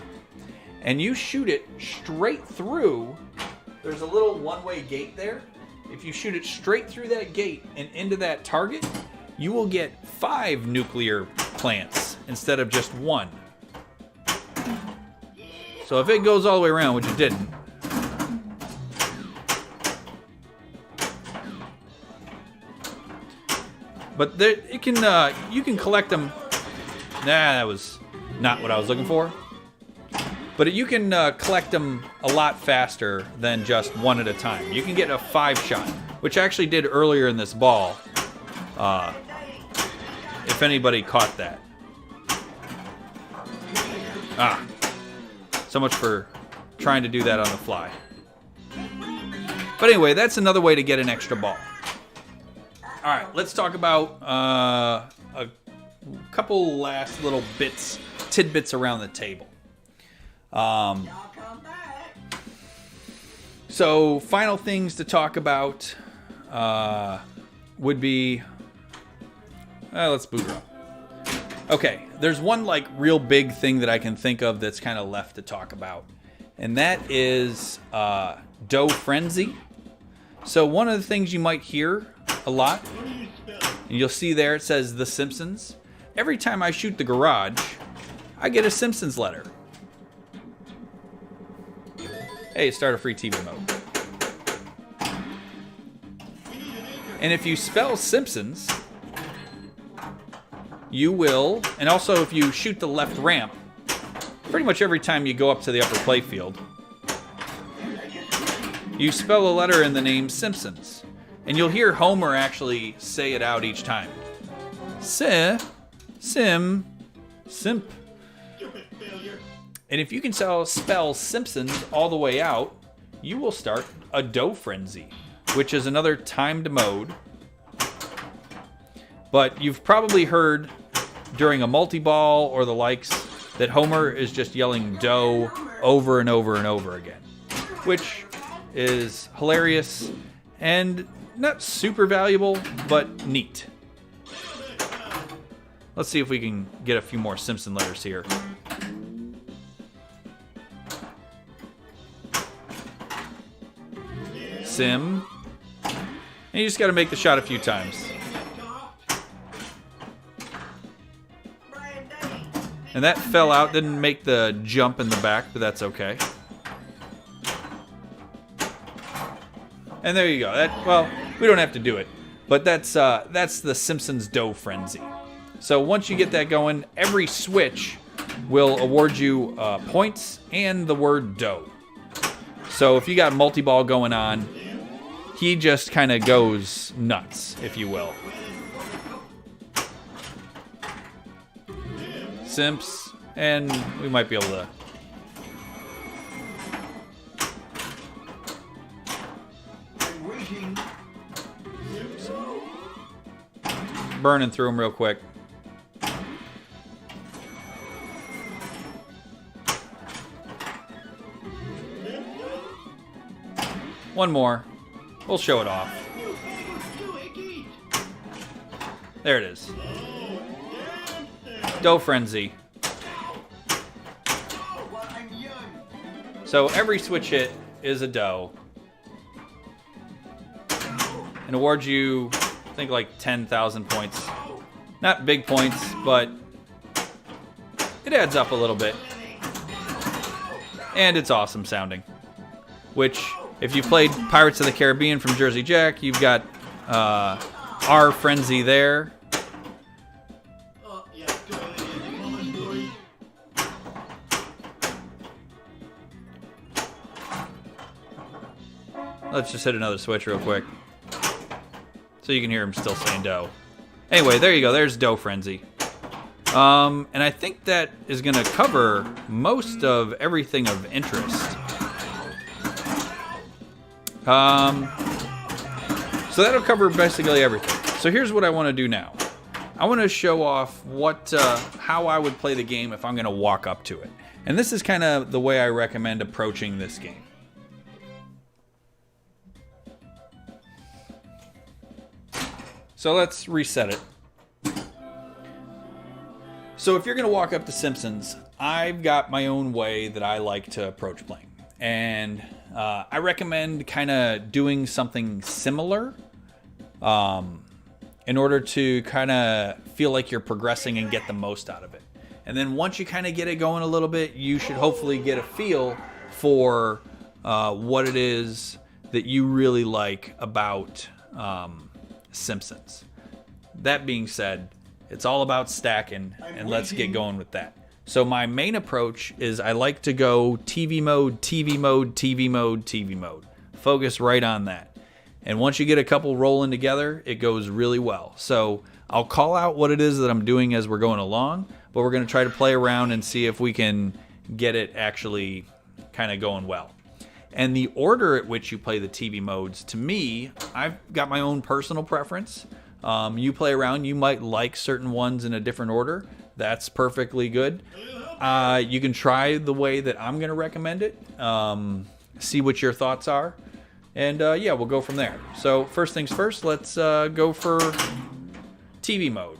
[SPEAKER 1] and you shoot it straight through, there's a little one-way gate there. If you shoot it straight through that gate and into that target, you will get 5 nuclear plants instead of just 1. So if it goes all the way around, which it didn't, but there, it can you can collect them. Nah, that was not what I was looking for. But you can collect them a lot faster than just one at a time. You can get a 5-shot, which I actually did earlier in this ball. If anybody caught that. So much for trying to do that on the fly. But anyway, that's another way to get an extra ball. All right, let's talk about a couple last little tidbits around the table. So final things to talk about would be, let's boot her up. Okay, there's one like real big thing that I can think of that's kind of left to talk about, and that is dough frenzy. So one of the things you might hear a lot, and you'll see there it says The Simpsons. Every time I shoot the garage, I get a Simpsons letter. Hey, start a free TV mode. And if you spell Simpsons, you will, and also if you shoot the left ramp, pretty much every time you go up to the upper playfield, you spell a letter in the name Simpsons. And you'll hear Homer actually say it out each time. Simp. And if you can spell Simpsons all the way out, you will start a dough frenzy, which is another timed mode. But you've probably heard during a multi-ball or the likes that Homer is just yelling dough over and over and over again, which is hilarious and not super valuable, but neat. Let's see if we can get a few more Simpson letters here. Sim. And you just got to make the shot a few times. And that fell out, didn't make the jump in the back, but that's okay. And there you go. Well, we don't have to do it, but that's the Simpsons dough frenzy. So once you get that going, every switch will award you points and the word dough. So if you got multi-ball going on, he just kind of goes nuts, if you will. Simps, and we might be able to. Burning through them real quick. One more. We'll show it off. There it is. Dough frenzy. So every switch hit is a dough. And awards you, I think, like 10,000 points. Not big points, but it adds up a little bit. And it's awesome sounding. Which, if you played Pirates of the Caribbean from Jersey Jack, you've got our frenzy there. Let's just hit another switch real quick. So you can hear him still saying dough. Anyway, there you go. There's dough frenzy. And I think that is going to cover most of everything of interest. So that'll cover basically everything. So here's what I want to do now. I want to show off how I would play the game if I'm going to walk up to it. And this is kind of the way I recommend approaching this game. So let's reset it. So if you're going to walk up to Simpsons, I've got my own way that I like to approach playing. And I recommend kind of doing something similar in order to kind of feel like you're progressing and get the most out of it. And then once you kind of get it going a little bit, you should hopefully get a feel for what it is that you really like about Simpsons. That being said, it's all about stacking, and let's get going with that. So my main approach is I like to go TV mode, TV mode, TV mode, TV mode. Focus right on that. And once you get a couple rolling together, it goes really well. So I'll call out what it is that I'm doing as we're going along, but we're going to try to play around and see if we can get it actually kind of going well. And the order at which you play the TV modes, to me, I've got my own personal preference. You play around, you might like certain ones in a different order. That's perfectly good. You can try the way that I'm going to recommend it. See what your thoughts are. And yeah, we'll go from there. So first things first, let's go for TV mode.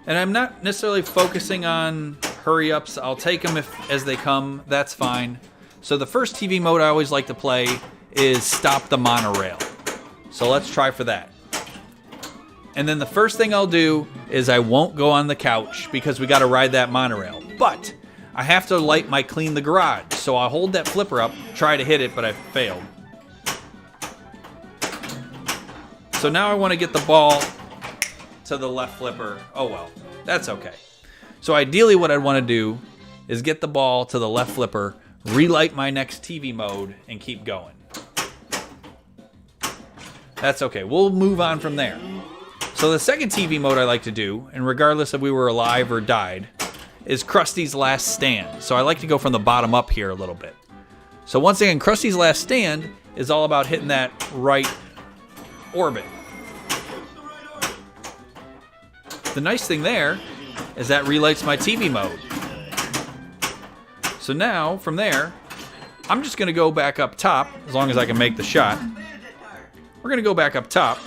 [SPEAKER 1] And I'm not necessarily focusing on hurry-ups. I'll take them as they come. That's fine. So the first TV mode I always like to play is Stop the Monorail. So let's try for that. And then the first thing I'll do is I won't go on the couch because we got to ride that monorail. But I have to light my Clean the Garage. So I'll hold that flipper up, try to hit it, but I failed. So now I want to get the ball to the left flipper. Oh well, that's okay. So ideally what I'd want to do is get the ball to the left flipper, relight my next TV mode, and keep going. That's okay. We'll move on from there. So the second TV mode I like to do, and regardless if we were alive or died, is Krusty's Last Stand. So I like to go from the bottom up here a little bit. So once again, Krusty's Last Stand is all about hitting that right orbit. The nice thing there is that relights my TV mode. So now, from there, I'm just going to go back up top, as long as I can make the shot. We're going to go back up top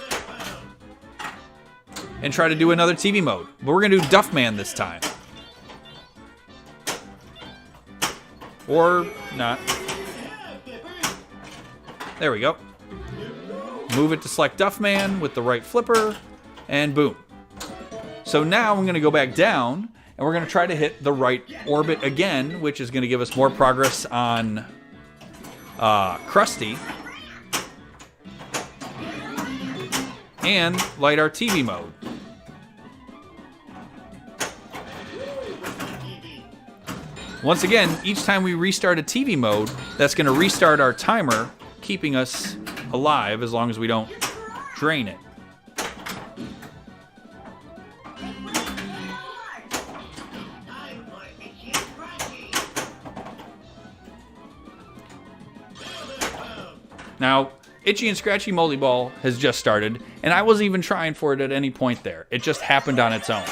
[SPEAKER 1] and try to do another TV mode. But we're going to do Duffman this time. Or not. There we go. Move it to select Duffman with the right flipper, and boom. So now I'm going to go back down, and we're going to try to hit the right orbit again, which is going to give us more progress on Krusty. And light our TV mode. Once again, each time we restart a TV mode, that's going to restart our timer, keeping us alive as long as we don't drain it. Now, Itchy and Scratchy Multi-Ball has just started, and I wasn't even trying for it at any point there. It just happened on its own.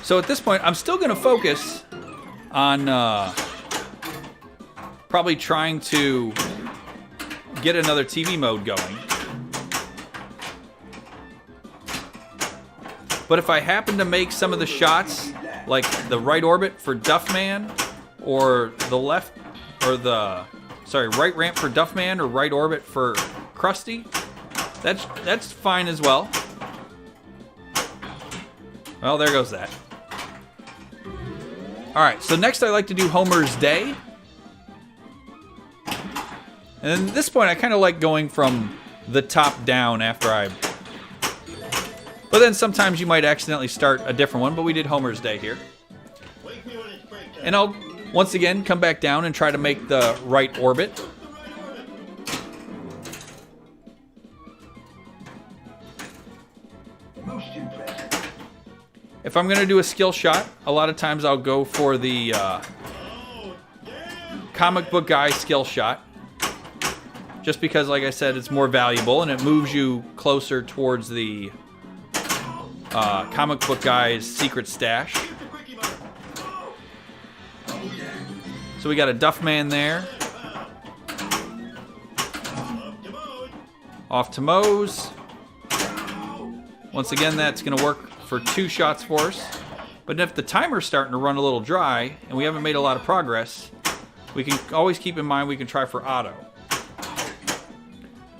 [SPEAKER 1] So at this point, I'm still going to focus on probably trying to get another TV mode going. But if I happen to make some of the shots, like the right orbit for Duffman, or the left, or the, sorry, right ramp for Duffman, or right orbit for Krusty, that's fine as well. Well, there goes that. Alright, so next I like to do Homer's Day. And at this point I kind of like going from the top down after I... But then sometimes you might accidentally start a different one, but we did Homer's Day here. And I'll once again come back down and try to make the right orbit. If I'm going to do a skill shot, a lot of times I'll go for the comic book guy skill shot. Just because, like I said, it's more valuable and it moves you closer towards the comic book guy's secret stash. So we got a Duffman there. Off to Moe's. Once again, that's going to work for 2 shots for us. But if the timer's starting to run a little dry and we haven't made a lot of progress, we can always keep in mind we can try for auto.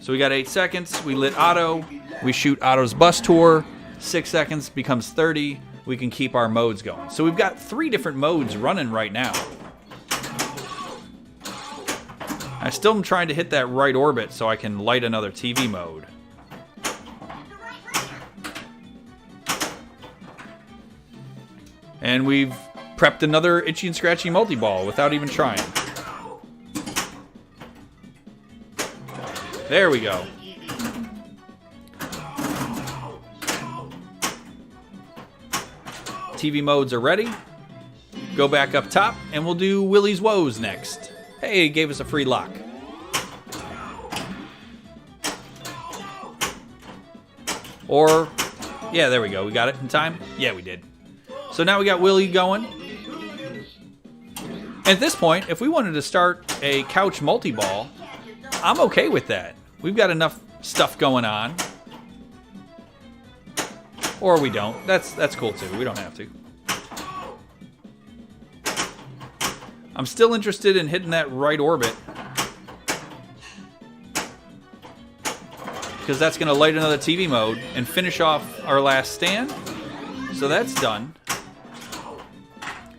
[SPEAKER 1] So we got 8 seconds. We lit auto. We shoot auto's bus tour. 6 seconds becomes 30. We can keep our modes going. So we've got 3 different modes running right now. I still am trying to hit that right orbit so I can light another TV mode. And we've prepped another Itchy and Scratchy multi-ball without even trying. There we go. TV modes are ready. Go back up top, and we'll do Willie's Woes next. Hey, it gave us a free lock. Or, yeah, there we go. We got it in time? Yeah, we did. So now we got Willie going. And at this point, if we wanted to start a couch multi-ball, I'm okay with that. We've got enough stuff going on. Or we don't. That's cool too. We don't have to. I'm still interested in hitting that right orbit, because that's going to light another TV mode and finish off our last stand. So that's done.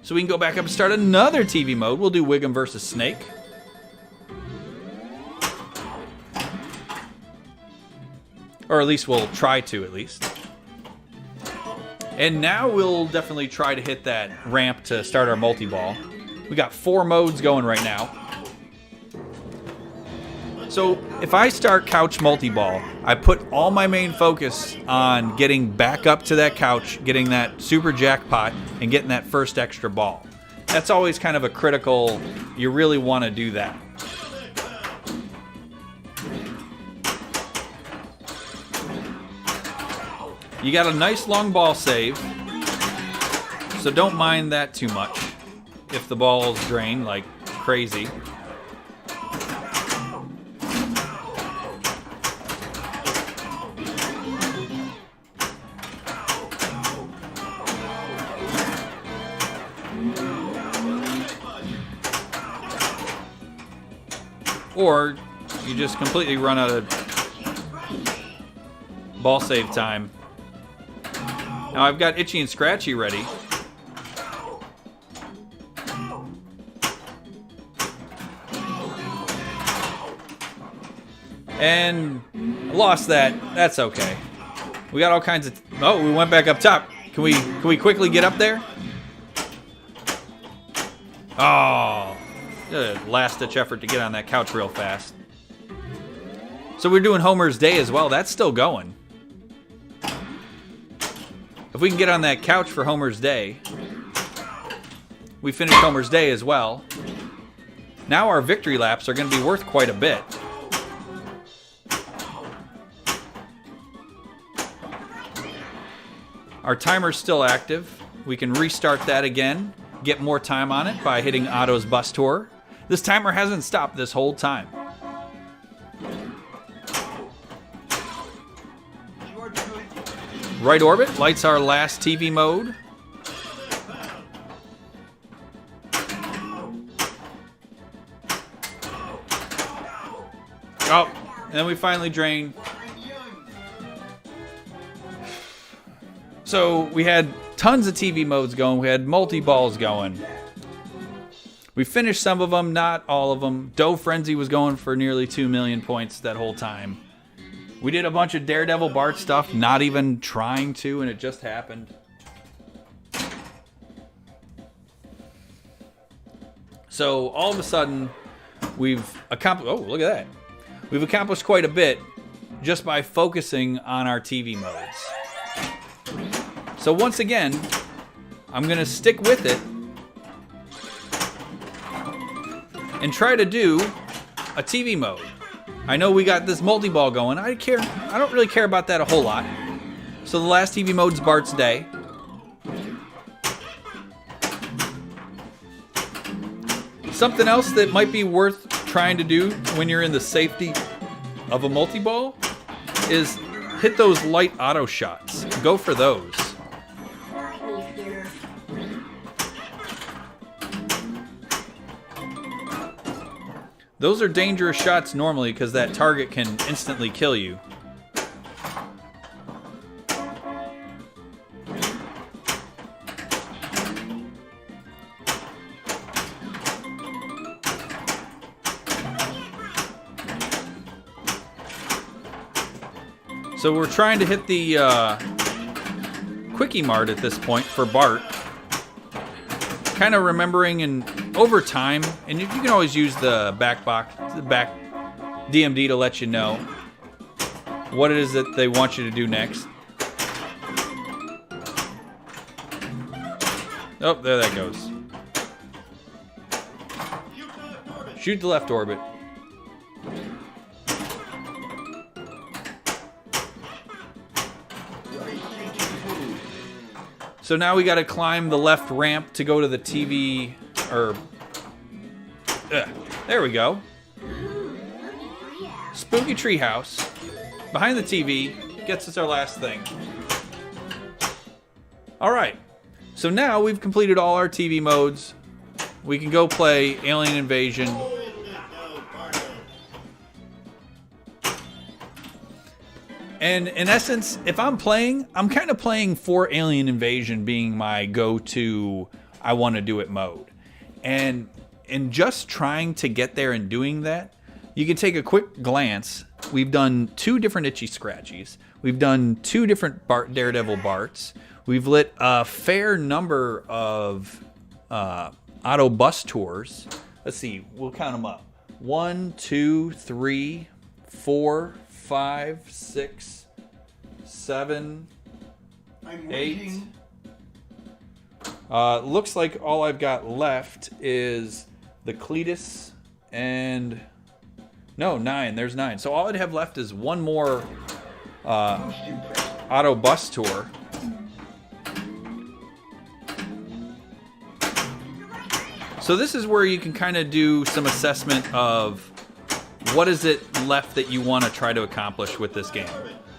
[SPEAKER 1] So we can go back up and start another TV mode. We'll do Wiggum versus Snake. Or at least we'll try to, at least. And now we'll definitely try to hit that ramp to start our multi-ball. We got 4 modes going right now. So if I start couch multi-ball, I put all my main focus on getting back up to that couch, getting that super jackpot, and getting that first extra ball. That's always kind of a critical, you really want to do that. You got a nice long ball save, so don't mind that too much if the balls drain like crazy. Or you just completely run out of ball save time. Now I've got Itchy and Scratchy ready. And I lost that. That's okay. We got all kinds of... Oh, we went back up top. Can we quickly get up there? Oh, last-ditch effort to get on that couch real fast. So we're doing Homer's Day as well. That's still going. If we can get on that couch for Homer's Day, we finish Homer's Day as well. Now our victory laps are going to be worth quite a bit. Our timer's still active. We can restart that again, get more time on it by hitting Otto's Bus Tour. This timer hasn't stopped this whole time. Right orbit lights our last TV mode. Oh, and then we finally drain. So we had tons of TV modes going. We had multi-balls going. We finished some of them, not all of them. Dough Frenzy was going for nearly 2 million points that whole time. We did a bunch of Daredevil Bart stuff, not even trying to, and it just happened. So all of a sudden, we've accomplished... Oh, look at that. We've accomplished quite a bit just by focusing on our TV modes. So once again, I'm going to stick with it and try to do a TV mode. I know we got this multi-ball going. I don't really care about that a whole lot. So the last TV mode's Bart's Day. Something else that might be worth trying to do when you're in the safety of a multi-ball is hit those light auto shots. Go for those. Those are dangerous shots normally because that target can instantly kill you. So we're trying to hit the Kwik-E-Mart at this point for Bart. Kind of remembering and over time, and you can always use the back DMD to let you know what it is that they want you to do next. Oh, there that goes. Shoot the left orbit. So now we got to climb the left ramp to go to the TV, or there we go. Spooky Treehouse. Behind the TV gets us our last thing. All right. So now we've completed all our TV modes. We can go play Alien Invasion. And in essence, if I'm playing, I'm kind of playing for Alien Invasion being my go-to, I want to do it mode. And in just trying to get there and doing that, you can take a quick glance. We've done 2 different Itchy Scratchies. We've done 2 different Daredevil Barts. We've lit a fair number of auto bus tours. Let's see, we'll count them up. 1, 2, 3, 4, 5, 6, 7, 8. Looks like all I've got left is the Cletus and... No, 9. There's 9. So all I'd have left is one more auto bus tour. So this is where you can kind of do some assessment of what is it left that you want to try to accomplish with this game.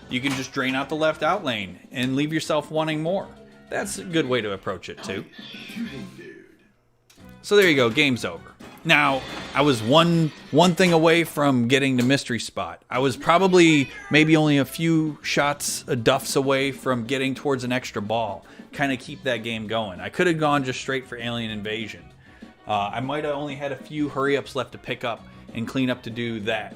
[SPEAKER 1] You can just drain out the left out lane and leave yourself wanting more. That's a good way to approach it too. So there you go, game's over. Now, I was one thing away from getting the mystery spot. I was probably maybe only a few shots, duffs away from getting towards an extra ball. Kind of keep that game going. I could have gone just straight for Alien Invasion. I might have only had a few hurry-ups left to pick up and clean up to do that.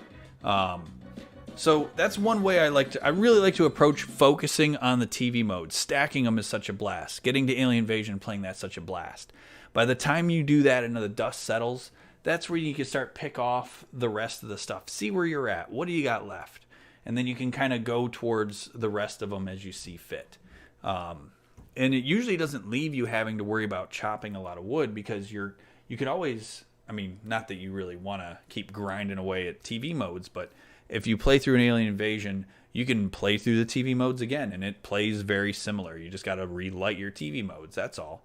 [SPEAKER 1] So that's one way I really like to approach focusing on the TV mode. Stacking them is such a blast. Getting to Alien Invasion and playing that's such a blast. By the time you do that and the dust settles, that's where you can start pick off the rest of the stuff. See where you're at. What do you got left? And then you can kind of go towards the rest of them as you see fit. And it usually doesn't leave you having to worry about chopping a lot of wood because you can always, I mean, not that you really want to keep grinding away at TV modes, but if you play through an Alien Invasion, you can play through the TV modes again, and it plays very similar. You just got to relight your TV modes, that's all.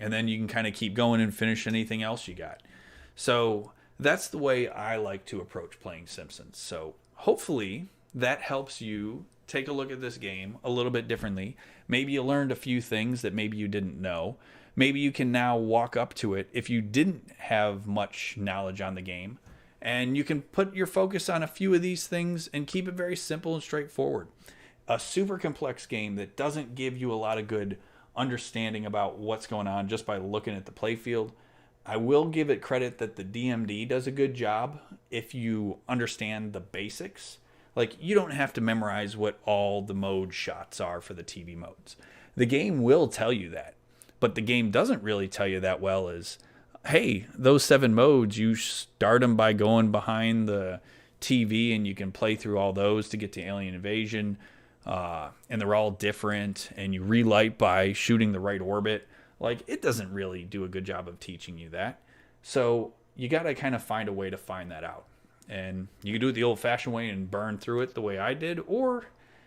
[SPEAKER 1] And then you can kind of keep going and finish anything else you got. So that's the way I like to approach playing Simpsons. So hopefully that helps you take a look at this game a little bit differently. Maybe you learned a few things that maybe you didn't know. Maybe you can now walk up to it if you didn't have much knowledge on the game. And you can put your focus on a few of these things and keep it very simple and straightforward. A super complex game that doesn't give you a lot of good understanding about what's going on just by looking at the playfield. I will give it credit that the DMD does a good job if you understand the basics. Like, you don't have to memorize what all the mode shots are for the TV modes. The game will tell you that. But the game doesn't really tell you that well is, hey, those 7 modes, you start them by going behind the TV and you can play through all those to get to Alien Invasion. And they're all different, and you relight by shooting the right orbit. Like, it doesn't really do a good job of teaching you that. So you got to kind of find a way to find that out. And you can do it the old-fashioned way and burn through it the way I did, or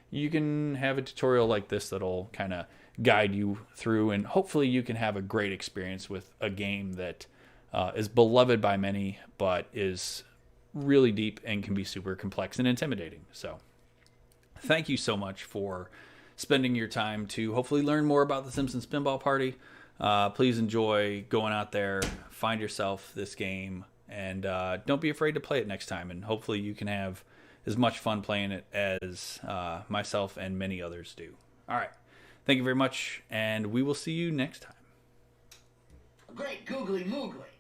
[SPEAKER 1] you can have a tutorial like this that'll kind of guide you through, and hopefully you can have a great experience with a game that is beloved by many, but is really deep and can be super complex and intimidating. So thank you so much for spending your time to hopefully learn more about the Simpsons Pinball Party. Please enjoy going out there, find yourself this game, and don't be afraid to play it next time. And hopefully you can have as much fun playing it as myself and many others do. All right. Thank you very much, and we will see you next time.
[SPEAKER 4] Great googly moogly.